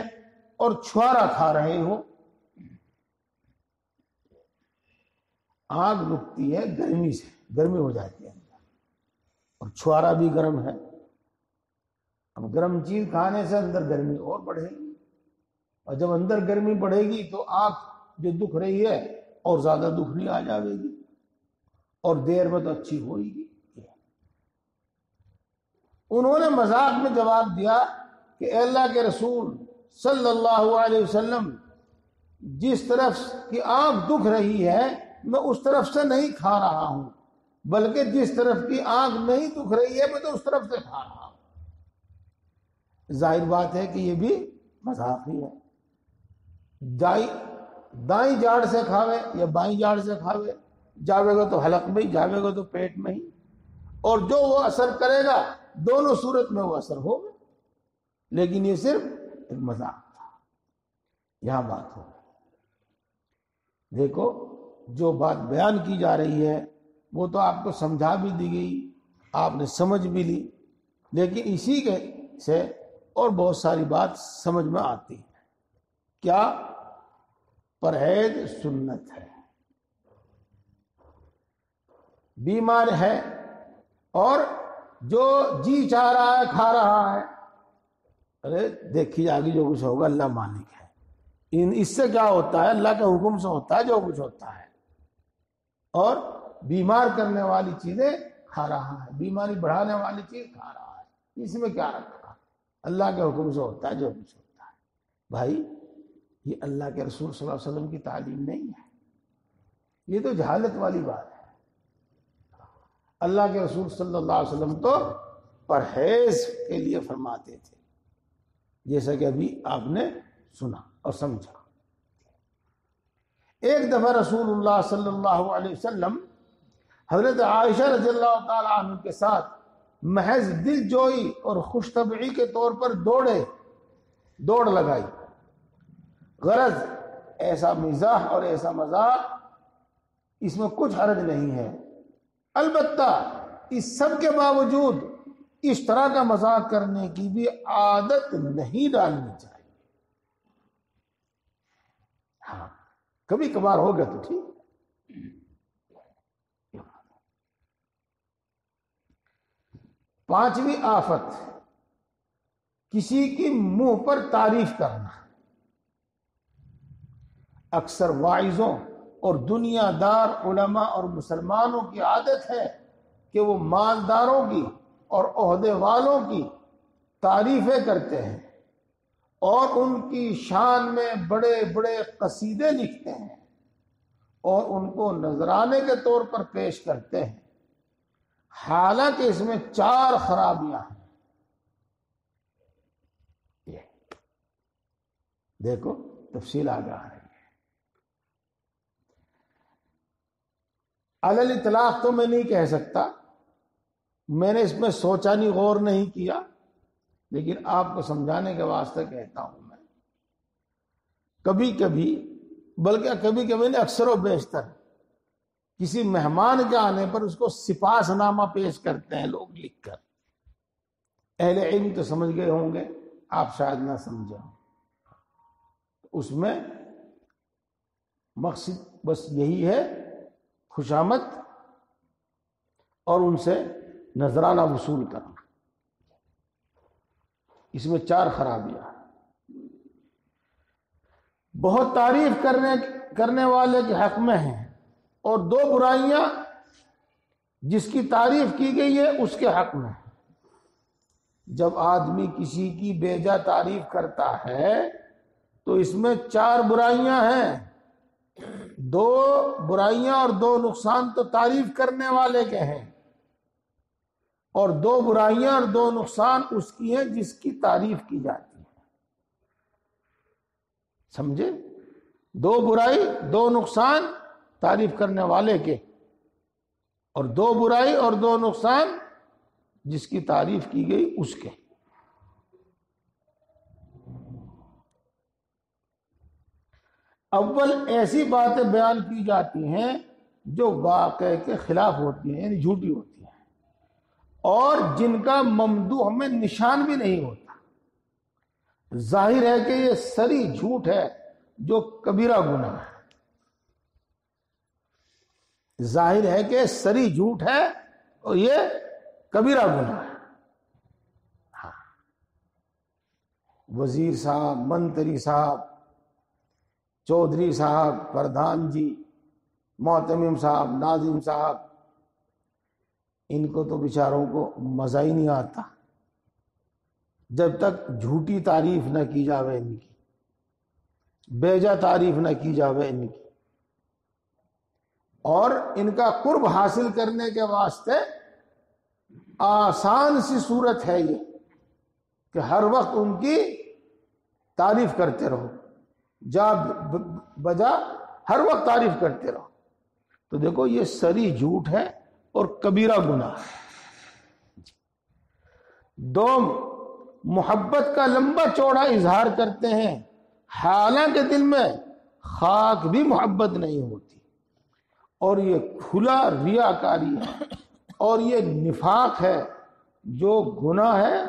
اور چھوارا کھا رہے ہو۔ آنکھ دکھتی ہے گرمی سے، گرمی ہو جاتی ہے اور چھوارا بھی گرم ہے، اب گرم چیز کھانے سے اندر گرمی اور بڑھے گی، اور جب اندر گرمی بڑھے گی تو آنکھ جو دکھ رہی ہے اور زیادہ دکھنی آ جائے گی اور دیر میں تو اچھی ہوئے گی۔ انہوں نے مذاق میں جواب دیا کہ اے اللہ کے رسول صلی اللہ علیہ وسلم، جس طرف کی آنکھ دکھ رہی ہے میں اس طرف سے نہیں کھا رہا ہوں، بلکہ جس طرف کی آنکھ نہیں دکھ رہی ہے میں تو اس طرف سے کھا رہا ہوں۔ ظاہر بات ہے کہ یہ بھی مذاق ہی ہے، دائیں جاڑ سے کھاوے یا بائیں جاڑ سے کھاوے، جاوے گا تو حلق میں ہی، جاوے گا تو پیٹ میں ہی، اور جو وہ اثر کرے گا دونوں صورت میں وہ اثر ہوگا، لیکن یہ صرف ایک مذاق تھا۔ یہاں بات ہو، دیکھو جو بات بیان کی جا رہی ہے وہ تو آپ کو سمجھا بھی دی گئی، آپ نے سمجھ بھی لی، لیکن اسی کے سے اور بہت ساری بات سمجھ میں آتی ہے۔ کیا؟ پرہیز سنت ہے، بیمار ہے اور جو جی چاہ رہا ہے کھا رہا ہے، ارے دیکھی جائے گی جو کچھ ہوگا اللہ مالک ہے، اس سے کیا ہوتا ہے؟ اللہ کے حکم سے ہوتا ہے جو کچھ ہوتا ہے، اور بیمار کرنے والی چیزیں کھا رہا ہے، بیماری بڑھانے والی چیز کھا رہا ہے، اس میں کیا رکھا؟ اللہ کے حکم سے ہوتا ہے جو کچھ ہوتا ہے۔ بھائی یہ اللہ کے رسول صلی اللہ علیہ وسلم کی تعلیم نہیں ہے، یہ تو جہالت والی بات ہے۔ اللہ کے رسول صلی اللہ علیہ وسلم تو پرہیز کے لیے فرماتے تھے، جیسا کہ ابھی آپ نے سنا اور سمجھا۔ ایک دفعہ رسول اللہ صلی اللہ علیہ وسلم حضرت عائشہ رضی اللہ تعالی عنہ کے ساتھ محض دل جوئی اور خوش طبعی کے طور پر دوڑ لگائی، غرض ایسا مزاح اور ایسا مذاق اس میں کچھ حرج نہیں ہے، البتہ اس سب کے باوجود اس طرح کا مذاق کرنے کی بھی عادت نہیں ڈالنی چاہیے۔ ہاں کبھی کبھار ہو گیا تو ٹھیک۔ پانچویں آفت، کسی کی منہ پر تعریف کرنا۔ اکثر واعظوں اور دنیا دار علماء اور مسلمانوں کی عادت ہے کہ وہ مالداروں کی اور عہدے والوں کی تعریفیں کرتے ہیں اور ان کی شان میں بڑے بڑے قصیدے لکھتے ہیں اور ان کو نذرانے کے طور پر پیش کرتے ہیں، حالانکہ اس میں 4 خرابیاں ہیں۔ یہ دیکھو تفصیل آ رہی ہے۔ علی الاطلاق تو میں نہیں کہہ سکتا، میں نے اس میں سوچا نہیں، غور نہیں کیا، لیکن آپ کو سمجھانے کے واسطے کہتا ہوں میں، کبھی کبھی، بلکہ کبھی کبھی نہیں، اکثر و بیشتر کسی مہمان کے آنے پر اس کو سپاس نامہ پیش کرتے ہیں لوگ لکھ کر۔ اہل علم تو سمجھ گئے ہوں گے، آپ شاید نہ سمجھیں، اس میں مقصد بس یہی ہے خوشامد اور ان سے نذرانہ وصول کرنا۔ اس میں 4 خرابیاں، بہت تعریف کرنے والے کے حق میں ہیں، اور 2 برائیاں جس کی تعریف کی گئی ہے اس کے حق میں ہیں۔ جب آدمی کسی کی بیجا تعریف کرتا ہے تو اس میں 4 برائیاں ہیں، 2 برائیاں اور 2 نقصان تو تعریف کرنے والے کے ہیں، اور 2 برائیاں اور 2 نقصان اس کی ہیں جس کی تعریف کی جاتی ہے۔ سمجھے؟ 2 برائی 2 نقصان تعریف کرنے والے کے، اور 2 برائی اور 2 نقصان جس کی تعریف کی گئی اس کے۔ اول ایسی باتیں بیان کی جاتی ہیں جو واقع کے خلاف ہوتی ہیں، یعنی جھوٹی ہوتی ہیں، اور جن کا ممدوح میں نشان بھی نہیں ہوتا۔ ظاہر ہے کہ یہ سری جھوٹ ہے جو کبیرہ گناہ ہے، ظاہر ہے کہ سری جھوٹ ہے اور یہ کبیرہ گناہ ہے۔ ہاں، وزیر صاحب، منتری صاحب، چودھری صاحب، پردھان جی، معتمم صاحب، ناظم صاحب، ان کو تو بیچاروں کو مزہ ہی نہیں آتا جب تک جھوٹی تعریف نہ کی جاوے، ان کی بیجا تعریف نہ کی جاوے ان کی۔ اور ان کا قرب حاصل کرنے کے واسطے آسان سی صورت ہے یہ کہ ہر وقت ان کی تعریف کرتے رہو، جا بجا ہر وقت تعریف کرتے رہو۔ تو دیکھو یہ سری جھوٹ ہے اور کبیرہ گناہ ہے۔ دوم، محبت کا لمبا چوڑا اظہار کرتے ہیں، حالانکہ دل میں خاک بھی محبت نہیں ہوتی، اور یہ کھلا ریاکاری ہے اور یہ نفاق ہے جو گناہ ہے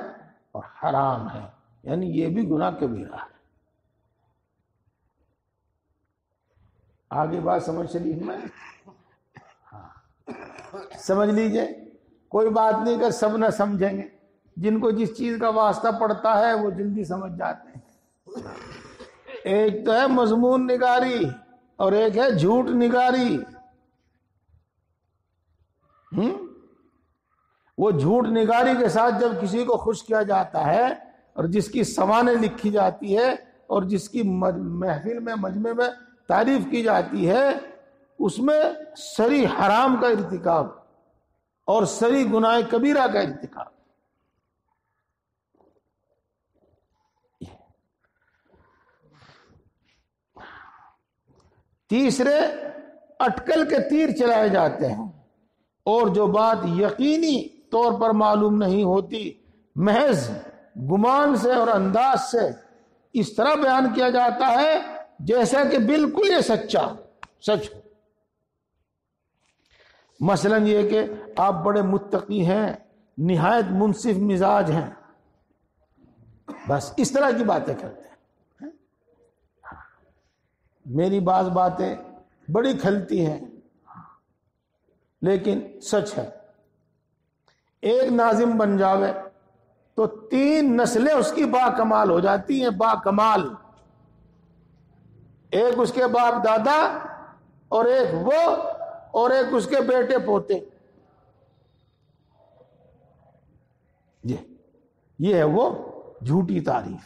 اور حرام ہے، یعنی یہ بھی گناہ کبیرہ ہے۔ آگے بات سمجھ چلی میں؟ سمجھ لیجئے، کوئی بات نہیں کہ سب نہ سمجھیں گے، جن کو جس چیز کا واسطہ پڑتا ہے وہ جلدی سمجھ جاتے ہیں۔ ایک تو ہے مضمون نگاری اور ایک ہے جھوٹ نگاری۔ وہ جھوٹ نگاری کے ساتھ جب کسی کو خوش کیا جاتا ہے اور جس کی سوانح لکھی جاتی ہے اور جس کی محفل میں مجمع میں تعریف کی جاتی ہے، اس میں سری حرام کا ارتکاب اور سری گناہ کبیرہ کا ارتکاب۔ تیسرے، اٹکل کے تیر چلائے جاتے ہیں، اور جو بات یقینی طور پر معلوم نہیں ہوتی محض گمان سے اور انداز سے اس طرح بیان کیا جاتا ہے جیسا کہ بالکل یہ سچ ہو۔ مثلا یہ کہ آپ بڑے متقی ہیں، نہایت منصف مزاج ہیں، بس اس طرح کی باتیں کرتے ہیں۔ میری بعض باتیں بڑی کھلتی ہیں لیکن سچ ہے۔ ایک ناظم بن جاوے تو 3 نسلیں اس کی با کمال ہو جاتی ہیں، با کمال۔ ایک اس کے باپ دادا اور ایک وہ اور ایک اس کے بیٹے پوتے۔ یہ ہے وہ جھوٹی تعریف،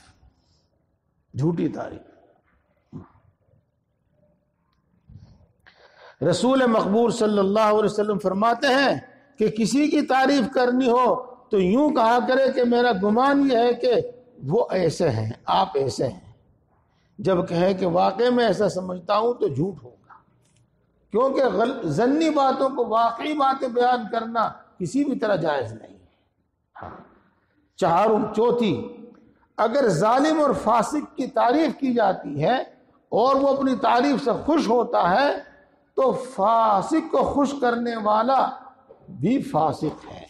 جھوٹی تعریف۔ رسول مقبول صلی اللہ علیہ وسلم فرماتے ہیں کہ کسی کی تعریف کرنی ہو تو یوں کہا کرے کہ میرا گمان یہ ہے کہ وہ ایسے ہیں، آپ ایسے ہیں۔ جب کہے کہ واقعی میں ایسا سمجھتا ہوں تو جھوٹ ہوگا، کیونکہ ظنی باتوں کو واقعی باتیں بیان کرنا کسی بھی طرح جائز نہیں ہے۔ چوتھی، اگر ظالم اور فاسق کی تعریف کی جاتی ہے اور وہ اپنی تعریف سے خوش ہوتا ہے تو فاسق کو خوش کرنے والا بھی فاسق ہے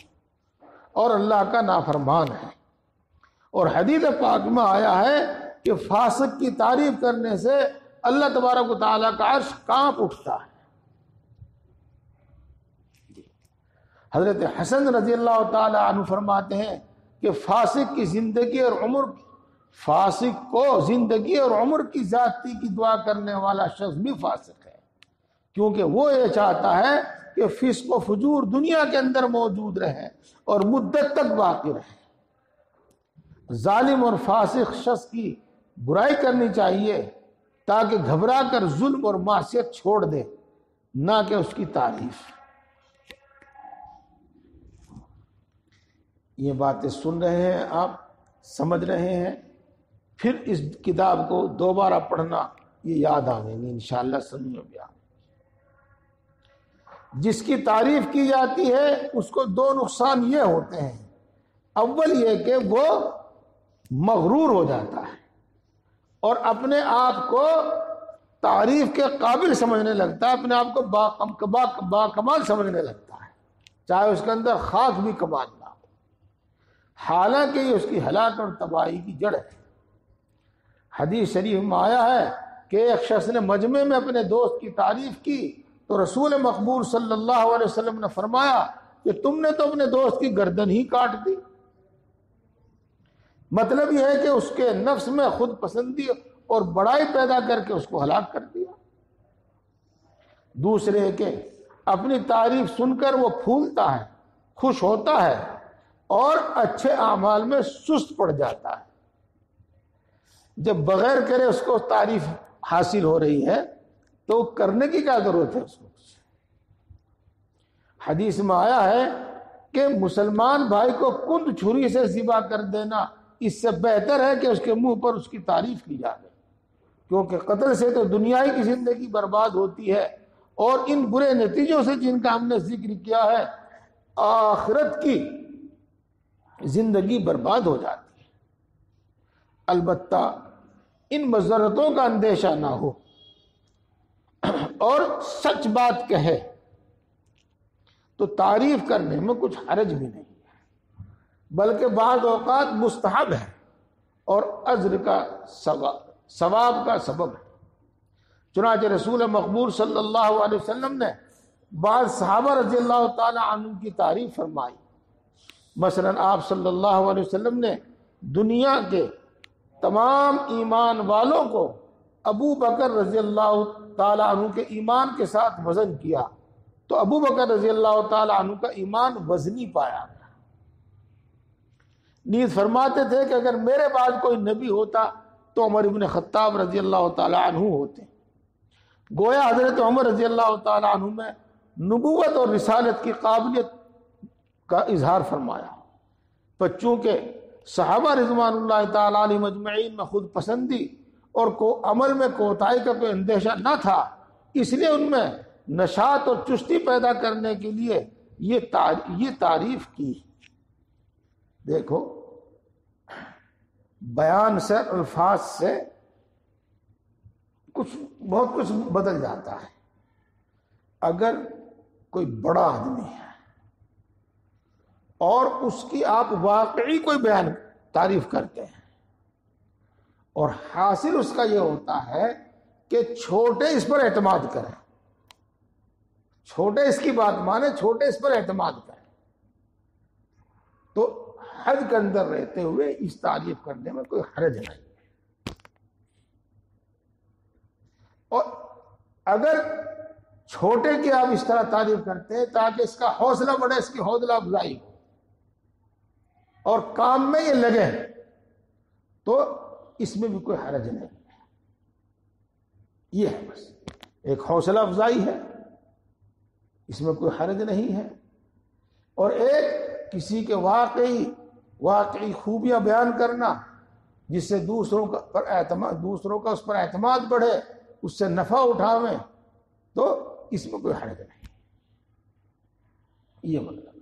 اور اللہ کا نافرمان ہے۔ اور حدیث پاک میں آیا ہے کہ فاسق کی تعریف کرنے سے اللہ تبارک و تعالیٰ کا عرش کانپ اٹھتا ہے۔ حضرت حسن رضی اللہ تعالی عنہ فرماتے ہیں کہ فاسق کی زندگی اور عمر، فاسق کو زندگی اور عمر کی زیادتی کی دعا کرنے والا شخص بھی فاسق ہے، کیونکہ وہ یہ چاہتا ہے کہ فسق و فجور دنیا کے اندر موجود رہے اور مدت تک باقی رہے۔ ظالم اور فاسق شخص کی برائی کرنی چاہیے تاکہ گھبرا کر ظلم اور معصیت چھوڑ دے، نہ کہ اس کی تعریف۔ یہ باتیں سن رہے ہیں آپ، سمجھ رہے ہیں، پھر اس کتاب کو دوبارہ پڑھنا، یہ یاد آئیں گے انشاءاللہ، سمجھو گے آپ۔ جس کی تعریف کی جاتی ہے اس کو 2 نقصان یہ ہوتے ہیں۔ اول یہ کہ وہ مغرور ہو جاتا ہے اور اپنے آپ کو تعریف کے قابل سمجھنے لگتا ہے، اپنے آپ کو باکمال سمجھنے لگتا ہے، چاہے اس کے اندر خاص بھی کمال نہ ہو، حالانکہ یہ اس کی ہلاکت اور تباہی کی جڑ ہے۔ حدیث شریف میں آیا ہے کہ ایک شخص نے مجمع میں اپنے دوست کی تعریف کی تو رسول مقبول صلی اللہ علیہ وسلم نے فرمایا کہ تم نے تو اپنے دوست کی گردن ہی کاٹ دی۔ مطلب یہ ہے کہ اس کے نفس میں خود پسندی اور بڑائی پیدا کر کے اس کو ہلاک کر دیا۔ دوسرے کے اپنی تعریف سن کر وہ پھولتا ہے، خوش ہوتا ہے اور اچھے اعمال میں سست پڑ جاتا ہے۔ جب بغیر کرے اس کو تعریف حاصل ہو رہی ہے تو کرنے کی کیا ضرورت ہے اس کو؟ حدیث میں آیا ہے کہ مسلمان بھائی کو کند چھری سے ذبح کر دینا اس سے بہتر ہے کہ اس کے منہ پر اس کی تعریف کی جائے، کیونکہ قتل سے تو دنیائی کی زندگی برباد ہوتی ہے، اور ان برے نتیجوں سے جن کا ہم نے ذکر کیا ہے آخرت کی زندگی برباد ہو جاتی ہے۔ البتہ ان مضرتوں کا اندیشہ نہ ہو اور سچ بات کہے تو تعریف کرنے میں کچھ حرج بھی نہیں ہے، بلکہ بعض اوقات مستحب ہے اور اجر کا ثواب کا سبب ہے۔ چنانچہ رسول مقبول صلی اللہ علیہ وسلم نے بعض صحابہ رضی اللہ تعالی عنہ کی تعریف فرمائی۔ مثلا آپ صلی اللہ علیہ وسلم نے دنیا کے تمام ایمان والوں کو ابو بکر رضی اللہ تعالی عنہ کے ایمان کے ساتھ وزن کیا تو ابو بکر رضی اللہ تعالی عنہ کا ایمان وزنی پایا گیا۔ نیز فرماتے تھے کہ اگر میرے بعد کوئی نبی ہوتا تو عمر بن خطاب رضی اللہ تعالی عنہ ہوتے۔ گویا حضرت عمر رضی اللہ تعالی عنہ میں نبوت اور رسالت کی قابلیت کا اظہار فرمایا، پر چونکہ صحابہ رضوان اللہ تعالی علیہ مجمعین میں خود پسندی اور عمل میں کوتاہی کا کوئی اندیشہ نہ تھا، اس لیے ان میں نشاط اور چستی پیدا کرنے کے لیے یہ تعریف کی۔ دیکھو، بیان سے، الفاظ سے بہت کچھ بدل جاتا ہے۔ اگر کوئی بڑا آدمی ہے اور اس کی آپ واقعی کوئی بیان تعریف کرتے ہیں اور حاصل اس کا یہ ہوتا ہے کہ چھوٹے اس پر اعتماد کریں، چھوٹے اس کی بات مانیں، چھوٹے اس پر اعتماد کریں، تو حد کے اندر رہتے ہوئے اس تعریف کرنے میں کوئی حرج نہیں ہے۔ اور اگر چھوٹے کی آپ اس طرح تعریف کرتے ہیں تاکہ اس کا حوصلہ بڑھے، اس کی حوصلہ افزائی ہو اور کام میں یہ لگے، تو اس میں بھی کوئی حرج نہیں ہے۔ یہ ہے بس ایک حوصلہ افزائی ہے، اس میں کوئی حرج نہیں ہے، اور ایک کسی کے واقعی خوبیاں بیان کرنا جس سے دوسروں کا اس پر اعتماد بڑھے، اس سے نفع اٹھاویں، تو اس میں کوئی حرج نہیں۔ یہ مطلب ہے۔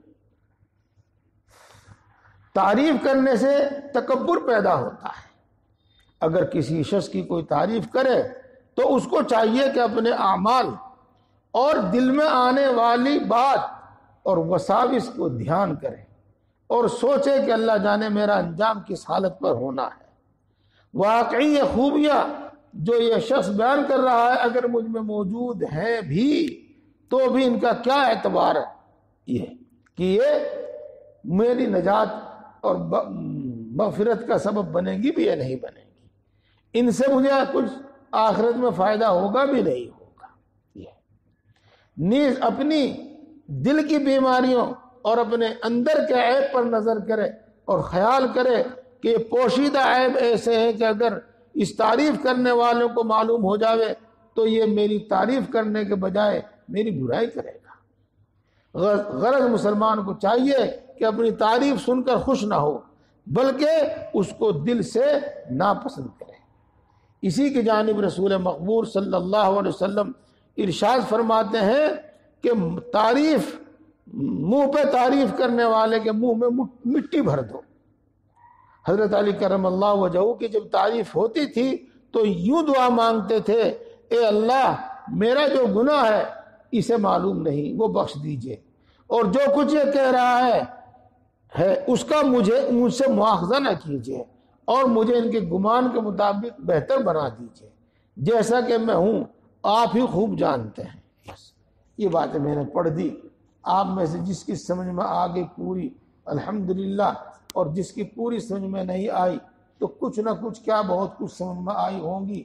تعریف کرنے سے تکبر پیدا ہوتا ہے۔ اگر کسی شخص کی کوئی تعریف کرے تو اس کو چاہیے کہ اپنے اعمال اور دل میں آنے والی بات اور وساوس کو دھیان کرے اور سوچے کہ اللہ جانے میرا انجام کس حالت پر ہونا ہے۔ واقعی یہ خوبیاں جو یہ شخص بیان کر رہا ہے اگر مجھ میں موجود ہیں بھی تو بھی ان کا کیا اعتبار ہے، یہ کہ یہ میری نجات اور مغفرت کا سبب بنے گی بھی یا نہیں بنے گی، ان سے مجھے کچھ آخرت میں فائدہ ہوگا بھی نہیں ہوگا۔ یہ نیز اپنی دل کی بیماریوں اور اپنے اندر کے عیب پر نظر کرے اور خیال کرے کہ یہ پوشیدہ عیب ایسے ہیں کہ اگر اس تعریف کرنے والوں کو معلوم ہو جاوے تو یہ میری تعریف کرنے کے بجائے میری برائی کرے گا۔ غرض مسلمان کو چاہیے کہ اپنی تعریف سن کر خوش نہ ہو بلکہ اس کو دل سے ناپسند کرے۔ اسی کی جانب رسول مقبول صلی اللہ علیہ وسلم ارشاد فرماتے ہیں کہ منہ پہ تعریف کرنے والے کے منہ میں مٹی بھر دو۔ حضرت علی کرم اللہ وجہہ کی جب تعریف ہوتی تھی تو یوں دعا مانگتے تھے اے اللہ میرا جو گناہ ہے اسے معلوم نہیں، وہ بخش دیجئے، اور جو کچھ یہ کہہ رہا ہے اس کا مجھ سے مواخذہ نہ کیجئے، اور مجھے ان کے گمان کے مطابق بہتر بنا دیجئے، جیسا کہ میں ہوں آپ ہی خوب جانتے ہیں۔ بس یہ باتیں میں نے پڑھ دی، آپ میں سے جس کی سمجھ میں آگے پوری الحمدللہ، اور جس کی پوری سمجھ میں نہیں آئی تو کچھ نہ کچھ کیا بہت کچھ سمجھ میں آئی ہوں گی۔